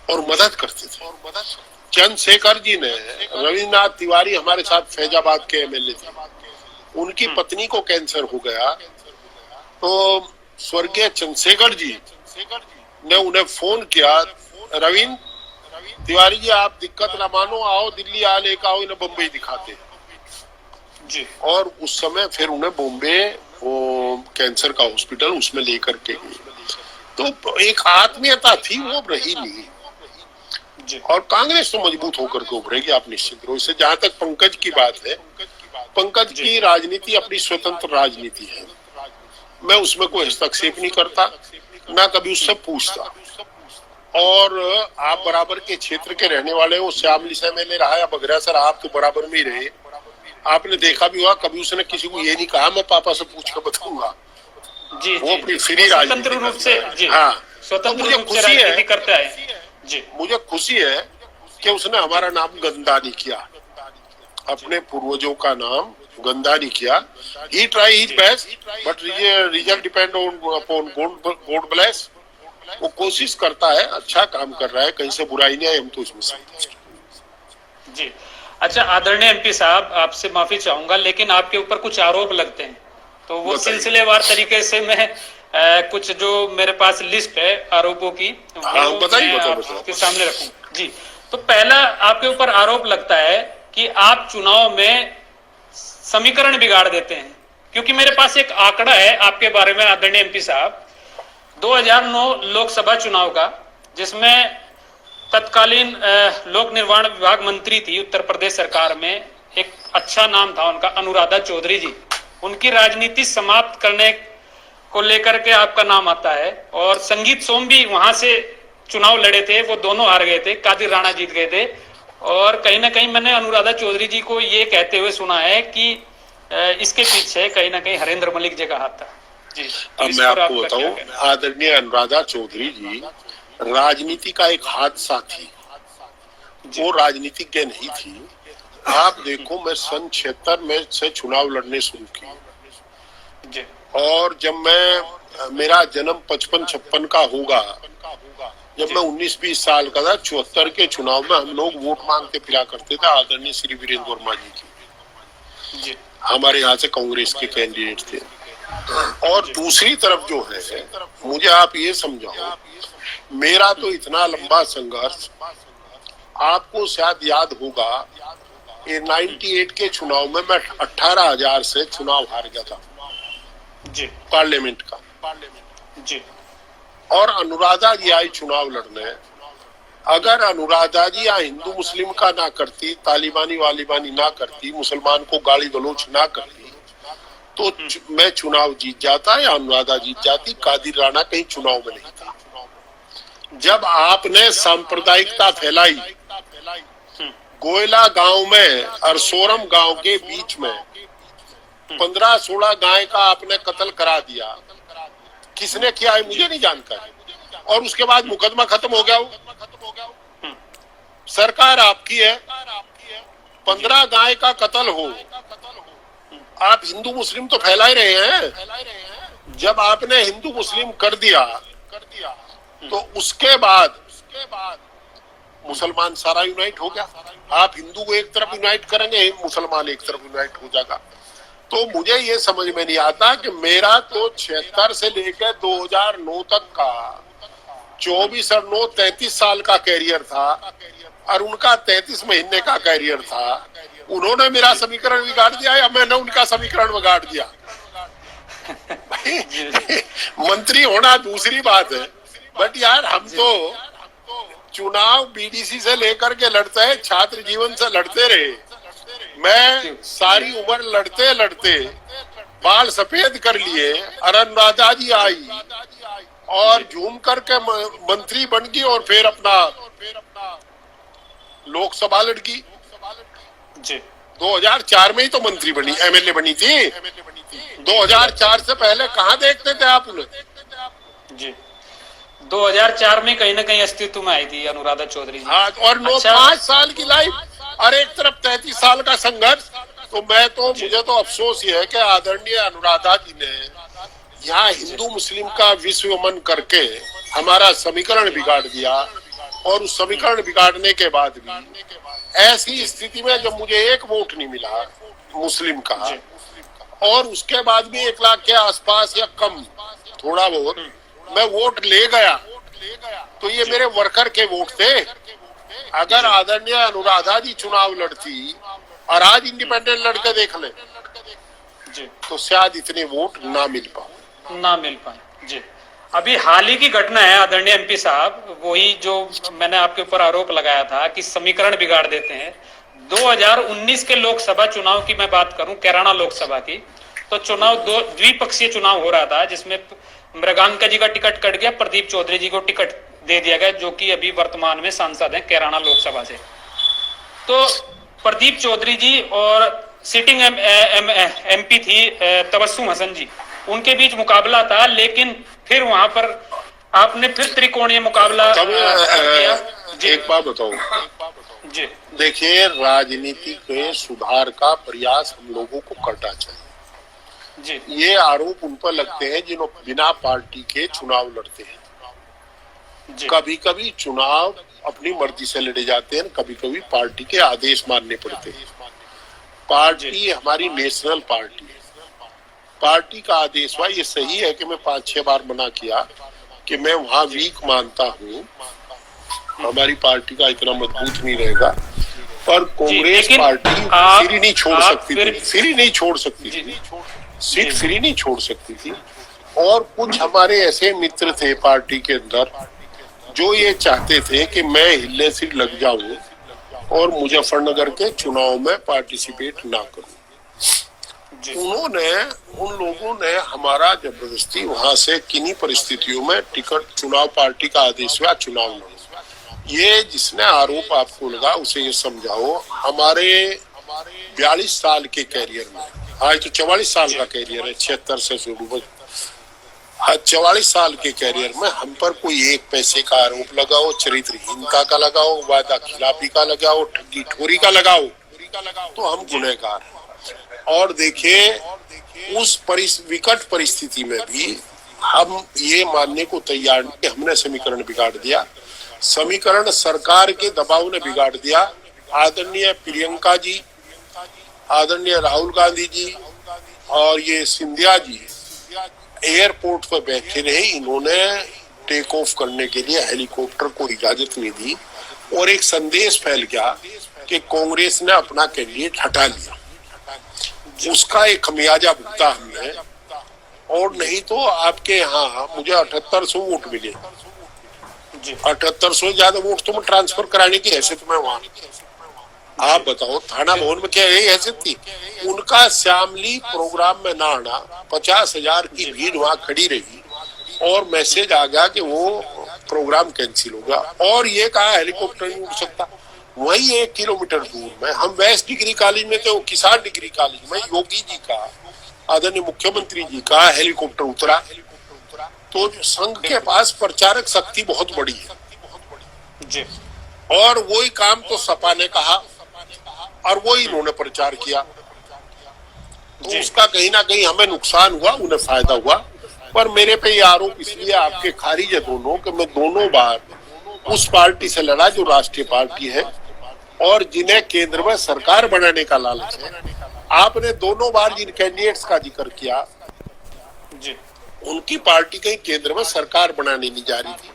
और मदद करते थे। चंद्रशेखर जी ने, रविन्द्रनाथ तिवारी हमारे साथ फैजाबाद के एमएलए थे, उनकी पत्नी को कैंसर हो गया, तो स्वर्गीय चंद्रशेखर जी ने उन्हें फोन किया, रविन्द्र तिवारी जी आप दिक्कत ना मानो, आओ दिल्ली आ लेकर आओ, इन्हें बम्बई दिखाते जी। और उस समय फिर उन्हें बॉम्बे वो कैंसर का हॉस्पिटल उसमें लेकर के गए। तो एक आत्मीयता थी, वो रही नहीं। जी। और कांग्रेस तो मजबूत होकर के उभरेगी, आप निश्चित रूप से। जहां तक पंकज की बात है, पंकज की राजनीति अपनी स्वतंत्र राजनीति है, मैं उसमें कोई हस्तक्षेप नहीं करता, ना कभी उससे पूछता। और आप बराबर के क्षेत्र के रहने वाले हो, श्यामली से एमएलए रहा या बघेरा सर, आप तो बराबर में ही रहे, आपने देखा भी हुआ, कभी उसने किसी को ये नहीं कहा मैं पापा से पूछ कर बताऊंगा। जी, वो अपनी फ्री स्वतंत्र रूप से, जी, हाँ, स्वतंत्र मुझे रूप से खुशी राजनीति है, करता है। जी, मुझे खुशी है कि उसने हमारा नाम गंदा नहीं किया, अपने पूर्वजों का नाम गंदा नहीं किया। He try his best, but result depend on God bless। वो कोशिश करता है, अच्छा काम कर रहा है, कहीं से बुराई नहीं है, हम तो इसमें संतुष्ट हैं। जी। अच्छा आदरणीय एमपी साहब, आपसे माफी चाहूंगा, लेकिन आपके ऊपर कुछ आरोप लगते हैं, तो वो सिलसिलेवार तरीके से मैं कुछ जो मेरे पास लिस्ट है आरोपों की, हाँ, बताइए। आपके सामने रखूं। जी, तो पहला आपके ऊपर आरोप लगता है कि आप चुनाव में समीकरण बिगाड़ देते हैं, क्योंकि मेरे पास एक आंकड़ा है आपके बारे में आदरणीय एमपी साहब, 2009 लोकसभा चुनाव का, जिसमें तत्कालीन लोक निर्माण विभाग मंत्री थी उत्तर प्रदेश सरकार में, एक अच्छा नाम था उनका, अनुराधा चौधरी जी। उनकी राजनीति समाप्त करने को लेकर के आपका नाम आता है, और संगीत सोम भी वहां से चुनाव लड़े थे, वो दोनों हार गए थे, कादिर राणा जीत गए थे। और कहीं ना कहीं मैंने अनुराधा चौधरी जी को ये कहते हुए सुना है कि इसके पीछे कहीं ना कहीं हरेंद्र मलिक जी का हाथ था। जी, अब मैं आपको बताऊं, आदरणीय अनुराधा चौधरी जी राजनीति का एक हादसा थी, वो राजनीतिज्ञ नहीं थी। आप देखो, मैं सन 76 में से चुनाव लड़ने शुरू किए, और जब मेरा जन्म 55-56 का होगा, जब मैं 19-20 साल का था, 74 के चुनाव में हम लोग वोट मांगते फिरा करते थे आदरणीय श्री वीरेंद्र वर्मा जी की, हमारे यहाँ से कांग्रेस के कैंडिडेट थे। और दूसरी तरफ जो है, मुझे आप ये समझाओ, मेरा तो इतना लंबा संघर्ष, आपको शायद याद होगा, ये 98 के चुनाव में मैं 18,000 से चुनाव हार गया था जी, पार्लियामेंट का जी। और अनुराधा जी आई चुनाव लड़ने। अगर अनुराधा जी या हिंदू मुस्लिम का ना करती, तालिबानी वालिबानी ना करती, मुसलमान को गाली गलौच ना करती, तो मैं चुनाव जीत जाता या अनुराधा जीत जाती। कादिर राणा कहीं चुनाव में नहीं था। जब आपने सांप्रदायिकता फैलाई, गोयला गांव में और सोरम गांव के बीच में 15-16 गाय का आपने कत्ल करा दिया, किसने किया है मुझे नहीं जानकारी, और उसके बाद मुकदमा खत्म हो गया। सरकार आपकी है, 15 गाय का कत्ल हो, आप हिंदू मुस्लिम तो फैला ही रहे हैं। जब आपने हिंदू मुस्लिम कर दिया, तो उसके बाद मुसलमान सारा यूनाइट हो गया। आप हिंदू को एक तरफ यूनाइट करेंगे, मुसलमान एक तरफ यूनाइट हो जाएगा। तो मुझे ये समझ में नहीं आता कि मेरा तो 76 से लेकर 2009 तक का 24 और 9 33 साल का कैरियर था, और उनका 33 महीने का कैरियर था। उन्होंने मेरा समीकरण बिगाड़ दिया या मैंने उनका समीकरण बिगाड़ दिया? मंत्री होना दूसरी बात है, बट यार हम तो चुनाव बीडीसी से लेकर के लड़ते हैं, छात्र जीवन से लड़ते रहे। मैं सारी उम्र लड़ते लड़ते बाल सफेद कर लिए, अनुराधा जी आई और झूम करके मंत्री बन गई, और फिर अपना लोकसभा लड़की। 2004 में ही तो मंत्री बनी, एमएलए बनी थी। 2004 से पहले कहाँ देखते थे आप उन्हें? जी, 2004 में कहीं ना कहीं अस्तित्व में आई थी अनुराधा चौधरी जी। हाँ, और 5 साल की लाइफ, और एक तरफ 33 साल का संघर्ष, मुझे तो अफसोस ये है कि आदरणीय अनुराधा जी ने यहाँ हिंदू मुस्लिम का विश्व मन करके हमारा समीकरण बिगाड़ दिया, और उस समीकरण बिगाड़ने के बाद भी ऐसी स्थिति में जब मुझे एक वोट नहीं मिला मुस्लिम का, और उसके बाद भी 1 लाख के आसपास या कम थोड़ा बहुत मैं वोट ले गया, तो ये मेरे वर्कर के वोट थे। अगर आदरणीय अनुराधा जी चुनाव लड़ती और आज इंडिपेंडेंट लड़के देख ले तो शायद इतने वोट ना मिल पाए। जी, अभी हाल ही की घटना है आदरणीय एमपी साहब, वही जो मैंने आपके ऊपर आरोप लगाया था कि समीकरण बिगाड़ देते हैं। 2019 के लोकसभा चुनाव की मैं बात करूं, कैराना लोकसभा की, तो चुनाव द्विपक्षीय चुनाव हो रहा था, जिसमें मृगांका जी का टिकट कट गया, प्रदीप चौधरी जी को टिकट दे दिया गया, जो कि अभी वर्तमान में सांसद हैं कैराना लोकसभा से। तो प्रदीप चौधरी जी और सिटिंग एमपी थी तबस्सुम हसन जी, उनके बीच मुकाबला था, लेकिन फिर वहां पर आपने फिर त्रिकोणीय मुकाबला किया। एक बात बताओ जी, देखिए, राजनीति के सुधार का प्रयास हम लोगों को करना चाहिए जी। ये आरोप उन पर लगते हैं जिन्होंने बिना पार्टी के चुनाव लड़ते हैं। कभी कभी चुनाव अपनी मर्जी से लड़े जाते हैं, कभी कभी पार्टी के आदेश मानने पड़ते हैं। पार्टी हमारी नेशनल पार्टी है, पार्टी का आदेश हुआ, ये सही है कि मैं 5-6 बार मना किया कि मैं वहां वीक मानता हूँ, हमारी पार्टी का इतना मजबूत नहीं रहेगा, पर कांग्रेस पार्टी फ्री नहीं छोड़ सकती थी, फ्री नहीं छोड़ सकती थी, सीट फ्री नहीं छोड़ सकती थी। और कुछ हमारे ऐसे मित्र थे पार्टी के अंदर जो ये चाहते थे कि मैं हिलने से लग जाऊं और मुजफ्फरनगर के चुनाव में पार्टिसिपेट ना करूं। उन लोगों ने हमारा जबरदस्ती वहां से किन्हीं परिस्थितियों में टिकट, चुनाव पार्टी का आदेश हुआ, चुनाव लड़े। ये जिसने आरोप आपको लगा उसे ये समझाओ, हमारे 42 साल के कैरियर में, आज तो 44 साल का कैरियर है, 76 से शुरू, 44 साल के कैरियर में हम पर कोई एक पैसे का आरोप लगाओ, चरित्रहीनता का लगाओ, वादा खिलाफी का लगाओ, ठगी ठोरी का लगाओ, तो हम गुनहगार हैं। और देखिए, उस विकट परिस्थिति में भी हम ये मानने को तैयार नहीं कि हमने समीकरण बिगाड़ दिया। समीकरण सरकार के दबाव ने बिगाड़ दिया। आदरणीय प्रियंका जी, आदरणीय राहुल गांधी जी और ये सिंधिया जी एयरपोर्ट पर बैठे रहे, इन्होंने टेक ऑफ करने के लिए हेलीकॉप्टर को इजाजत नहीं दी, और एक संदेश फैल गया कि कांग्रेस ने अपना कैंडिडेट हटा लिया। उसका एक खमियाजा भुगता हमने, और नहीं तो आपके यहाँ मुझे 7800 वोट मिले, 7800 ज्यादा वोट तो मैं ट्रांसफर कराने की हैसियत में वहां। आप बताओ, थाना भवन में क्या यही हैसियत थी? उनका श्यामली प्रोग्राम में ना आना, 50,000 की भीड़ वहां खड़ी रही, और मैसेज आ गया कि वो प्रोग्राम कैंसिल हो गया, और ये कहा हेलीकॉप्टर नहीं उड़ सकता। वही 1 किलोमीटर दूर में हम वेस्ट डिग्री कॉलेज में थे, वो किसान डिग्री कॉलेज में योगी जी का, आदरणीय मुख्यमंत्री जी का हेलीकॉप्टर उतरा। तो संघ के पास प्रचारक शक्ति बहुत बड़ी है, और वही काम तो सपा ने कहा और वो इन्होंने प्रचार किया, तो उसका कहीं ना कहीं हमें नुकसान हुआ, उन्हें फायदा हुआ। पर मेरे पे ये आरोप इसलिए आपके खारिज है दोनों, कि मैं दोनों बार उस पार्टी से लड़ा जो राष्ट्रीय पार्टी है और जिन्हें केंद्र में सरकार बनाने का लालच है। आपने दोनों बार जिन कैंडिडेट्स का जिक्र किया, उनकी पार्टी कहीं केंद्र में सरकार बनाने नहीं जा रही थी।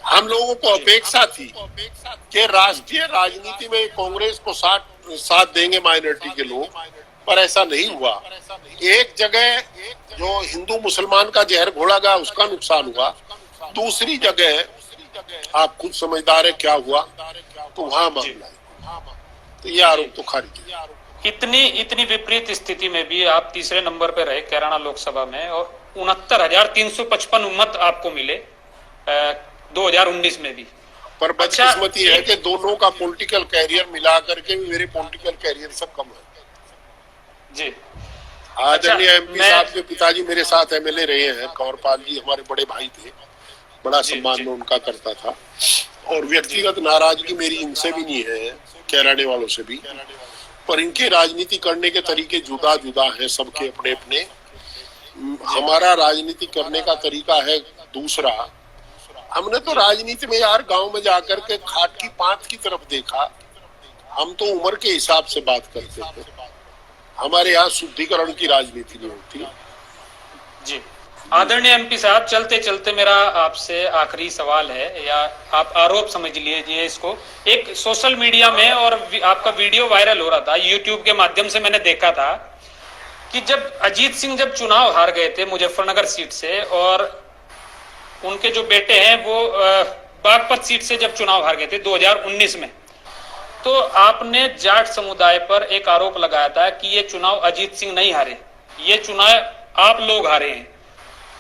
हम लोगों को अपेक्षा थी कि राष्ट्रीय राजनीति में कांग्रेस को साथ देंगे माइनॉरिटी के लोग, पर ऐसा नहीं हुआ। एक जगह जो हिंदू मुसलमान का जहर घोला गया, उसका नुकसान हुआ। दूसरी जगह आप खुद समझदार है क्या हुआ, तो वहां मामला, तो ये आरोप तो खारिज है। इतनी विपरीत स्थिति में भी आप तीसरे नंबर पे रहे कैराना लोकसभा में, और 69,355 मत आपको मिले 2019 में भी। पर बदकिस्मती है कि दोनों का पॉलिटिकल कैरियर मिला करके भी मेरे पॉलिटिकल कैरियर से कम है जी। आदरणीय एमपी साहब के पिताजी मेरे साथ एमएलए रहे हैं, कंवरपाल जी हमारे बड़े भाई थे, बड़ा सम्मान में उनका करता था, और व्यक्तिगत नाराजगी मेरी इनसे भी नहीं है, कैराने वालों से भी। पर इनके राजनीति करने के तरीके जुदा जुदा हैं, सबके अपने अपने। हमारा राजनीति करने का तरीका है दूसरा। हमने तो राजनीति में यार गांव में जाकर के खाट की पांत की तरफ देखा। हम तो उम्र के हिसाब से बात करते थे। हमारे यहाँ शुद्धिकरण की राजनीति नहीं होती। जी आदरणीय एमपी साहब, चलते चलते मेरा आपसे आखिरी सवाल है, या आप आरोप समझ लीजिए इसको। एक सोशल मीडिया में और आपका वीडियो वायरल हो रहा था, यूट्यूब के माध्यम से मैंने देखा था कि जब अजीत सिंह जब चुनाव हार गए थे मुजफ्फरनगर सीट से, और उनके जो बेटे हैं वो बागपत सीट से जब चुनाव हार गए थे 2019 में, तो आपने जाट समुदाय पर एक आरोप लगाया था कि ये चुनाव अजीत सिंह नहीं हारे, ये चुनाव आप लोग हारे हैं।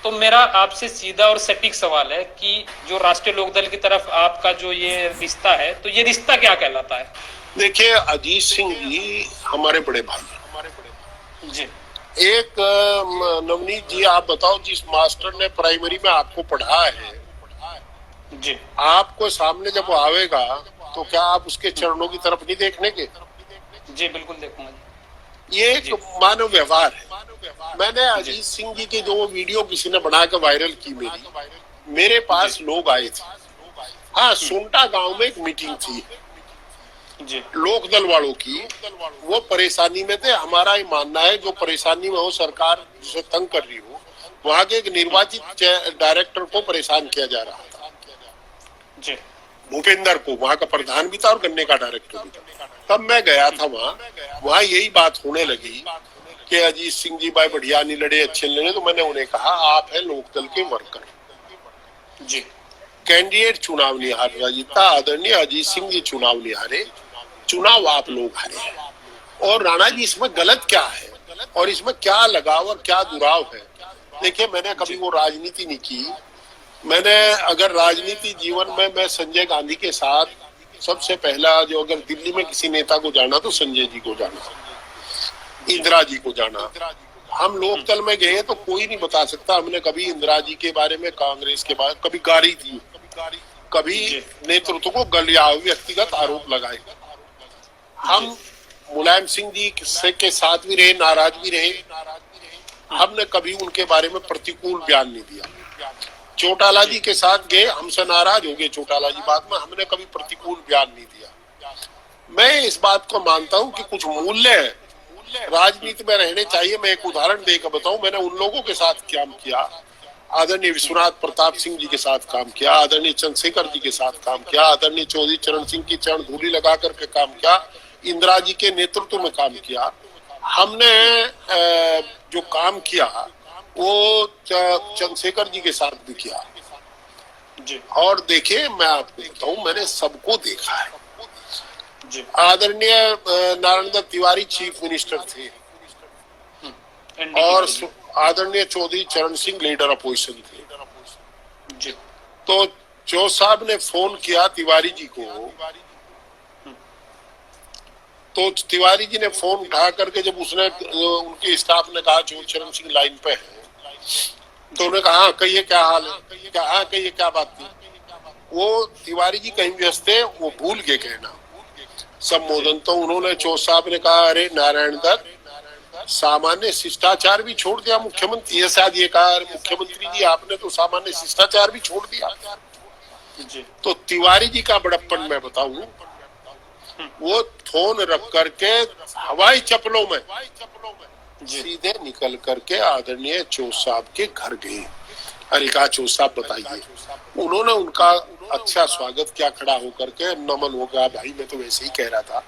तो मेरा आपसे सीधा और सटीक सवाल है कि जो राष्ट्रीय लोकदल की तरफ आपका जो ये रिश्ता है, तो ये रिश्ता क्या कहलाता है? देखिए, अजीत सिंह जी हमारे बड़े भाई जी। एक नवनीत जी, आप बताओ, जिस मास्टर ने प्राइमरी में आपको पढ़ा है जी, आपको सामने जब वो आवेगा तो क्या आप उसके चरणों की तरफ नहीं देखने के? जी बिल्कुल देखूंगा। ये एक मानव व्यवहार है। मैंने अजीत सिंह जी की जो वीडियो किसी ने बना के वायरल की मेरे पास लोग आए थे। हाँ, सोनटा गांव में एक मीटिंग थी जी, लोकदल वालों की। वो परेशानी में थे। हमारा ये मानना है जो परेशानी में हो, सरकार जिसे तंग कर रही हो, वहाँ के एक निर्वाचित डायरेक्टर को परेशान किया जा रहा था जी, भूपेंद्र को। वहाँ का प्रधान भी था और गन्ने का डायरेक्टर भी था। तब मैं गया था वहाँ यही बात होने लगी कि अजीत सिंह जी भाई बढ़िया नहीं लड़े, अच्छे नहीं लड़े। तो मैंने उन्हें कहा, आप है लोकदल के वर्कर जी, कैंडिडेट चुनाव नहीं हार रहा जीता। आदरणीय अजीत सिंह जी चुनाव नहीं हारे, चुनाव आप लोग हारे। और राणा जी, इसमें गलत क्या है और इसमें क्या लगाव और क्या दुराव है? देखिए, मैंने कभी वो राजनीति नहीं की। मैंने अगर राजनीति जीवन में, मैं संजय गांधी के साथ सबसे पहला जो, अगर दिल्ली में किसी नेता को जाना तो संजय जी को जाना, इंदिरा जी को जाना। हम लोकदल में गए तो कोई नहीं बता सकता हमने कभी इंदिरा जी के बारे में, कांग्रेस के बारे में कभी गारी थी, कभी नेतृत्व को गलिया व्यक्तिगत आरोप लगाए। हम मुलायम सिंह जी के साथ भी रहे, नाराज भी रहे। हमने कभी उनके बारे में प्रतिकूल बयान नहीं दिया। चौटाला जी के साथ गए, हमसे नाराज हो गए चौटाला जी बाद में, हमने कभी प्रतिकूल बयान नहीं दिया। मैं इस बात को मानता हूं कि कुछ मूल्य राजनीति में रहने चाहिए। मैं एक उदाहरण देकर बताऊं, मैंने उन लोगों के साथ काम किया, आदरणीय विश्वनाथ प्रताप सिंह जी के साथ काम किया, आदरणीय चंद्रशेखर जी के साथ काम किया, आदरणीय चौधरी चरण सिंह की चरण धूलि लगा करके काम किया, इंदिरा जी के नेतृत्व में काम किया। हमने जो काम किया वो चंद्रशेखर जी के साथ भी किया जी, और देखिए, मैं आपको बताऊं, मैंने सबको देखा है। जी, आदरणीय नारायण दत्त तिवारी चीफ मिनिस्टर थे और आदरणीय चौधरी चरण सिंह लीडर अपोजिशन थे। जी, तो जो साहब ने फोन किया तिवारी जी को, तो तिवारी जी ने फोन उठा करके जब उसने, उनके स्टाफ ने कहा चौधरी चरण सिंह लाइन पे है, तो उन्होंने कहा, हाँ कहिए क्या हाल है, क्या, हाँ कहिए क्या बात थी। वो तिवारी जी कहीं व्यस्त थे, वो भूल गए कहना संबोधन। तो उन्होंने चौधरी साहब ने कहा, अरे नारायण दत्त, सामान्य शिष्टाचार भी छोड़ दिया मुख्यमंत्री। ये शायद ये कहा, मुख्यमंत्री जी आपने तो सामान्य शिष्टाचार भी छोड़ दिया। तो तिवारी जी का बड़प्पन मैं बताऊं, वो फोन रख करके हवाई चप्पलों में सीधे निकल करके आदरणीय चौधरी साहब के घर गए। अरे कहा, चौधरी साहब बताइए। उन्होंने उनका अच्छा स्वागत किया, खड़ा होकर के नमन हो गया, भाई मैं तो वैसे ही कह रहा था।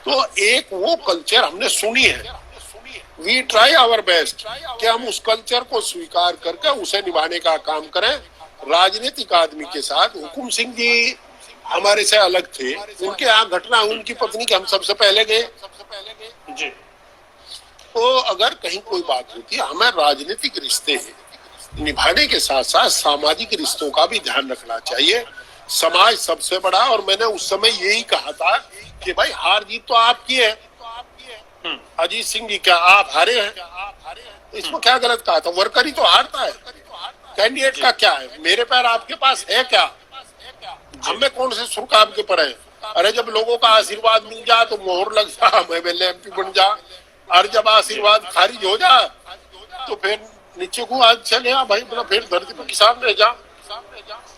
तो एक वो कल्चर हमने सुनी है। वी ट्राई आवर बेस्ट कि हम उस कल्चर को स्वीकार करके उसे निभाने का काम करें। राजनीतिक आदमी के साथ हुकुम सिंह जी हमारे से अलग थे, उनके यहाँ घटना, उनकी पत्नी के हम सबसे पहले गए जी। तो अगर कहीं कोई बात होती है, हमें राजनीतिक रिश्ते निभाने के साथ साथ सामाजिक रिश्तों का भी ध्यान रखना चाहिए। समाज सबसे बड़ा, और मैंने उस समय यही कहा था कि भाई हार जीत तो आपकी है। अजीत सिंह जी, क्या आप हारे हैं? इसमें क्या गलत कहा था? वर्कर ही तो हारता है, कैंडिडेट का क्या है? मेरे पैर आपके पास है क्या? हमें कौन से सुर्ख आपके पर है? अरे जब लोगों का आशीर्वाद मिल जा तो मोहर लग जा, मैं एमपी बन जा। और जब आशीर्वाद खारिज हो जा तो फिर नीचे को आज चले आ भाई, मतलब फिर धरती पर किसान रह जा।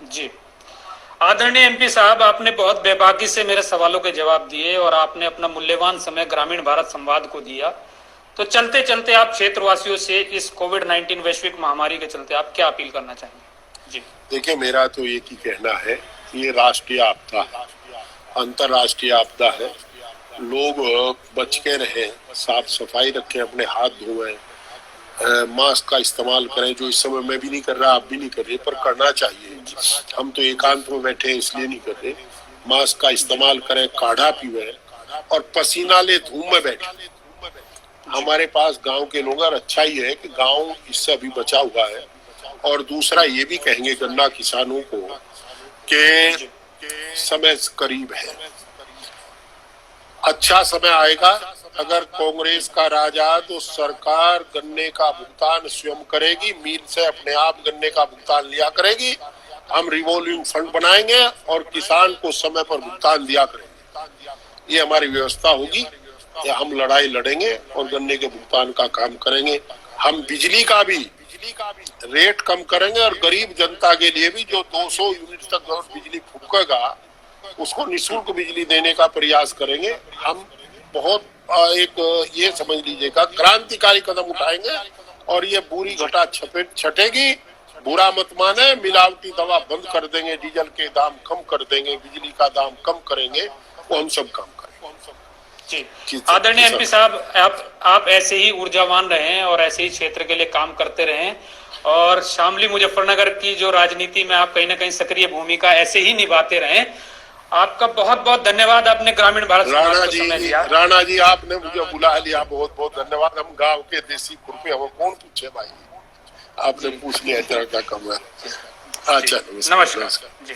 जी आदरणीय एमपी साहब, आपने बहुत बेबाकी से मेरे सवालों के जवाब दिए और आपने अपना मूल्यवान समय ग्रामीण भारत संवाद को दिया। तो चलते चलते आप क्षेत्रवासियों से इस कोविड-19 वैश्विक महामारी के चलते आप क्या अपील करना चाहेंगे? जी देखिए, मेरा तो एक ही कहना है कि ये राष्ट्रीय आपदा है, अंतरराष्ट्रीय आपदा है। लोग बच के रहें, साफ सफाई रखें, अपने हाथ धोएं, मास्क का इस्तेमाल करें, जो इस समय मैं भी नहीं कर रहा, आप भी नहीं कर रहे, पर करना चाहिए। हम तो एकांत में बैठे हैं इसलिए नहीं कर रहे। मास्क का इस्तेमाल करें, काढ़ा पीवें और पसीना ले धूप में बैठे। हमारे पास गांव के लोग, और अच्छा ही है कि गांव इससे अभी बचा हुआ है। और दूसरा ये भी कहेंगे गन्ना किसानों को कि समय करीब है, अच्छा समय आएगा। अगर कांग्रेस का राज आए तो सरकार गन्ने का भुगतान स्वयं करेगी, मिल से अपने आप गन्ने का भुगतान लिया करेगी। हम रिवॉल्विंग फंड बनाएंगे और किसान को समय पर भुगतान दिया करेंगे। ये हमारी व्यवस्था होगी। हम लड़ाई लड़ेंगे और गन्ने के भुगतान का काम करेंगे। हम बिजली का भी रेट कम करेंगे और गरीब जनता के लिए भी जो 200 यूनिट तक बिजली फूकेगा उसको निःशुल्क बिजली देने का प्रयास करेंगे। हम बहुत एक ये समझ लीजिएगा क्रांतिकारी कदम उठाएंगे और ये बुरी घटा छटेगी। बुरा मत माने, मिलावटी दवा बंद कर देंगे, डीजल के दाम कम कर देंगे, बिजली का दाम कम करेंगे, वो हम सब काम करेंगे। जी आदरणीय एमपी साहब, आप ऐसे ही ऊर्जावान रहें और ऐसे ही क्षेत्र के लिए काम करते रहें और शामली मुजफ्फरनगर की जो राजनीति में आप कहीं ना कहीं सक्रिय भूमिका ऐसे ही निभाते रहें। आपका बहुत बहुत धन्यवाद, आपने ग्रामीण भारत राणा जी आपने मुझे बुला लिया, बहुत बहुत धन्यवाद। हम गांव के देसी खुरपे, हमें कौन पूछे भाई, आपने पूछ लिया, इतना क्या कम है। अच्छा, नमस्कार जी।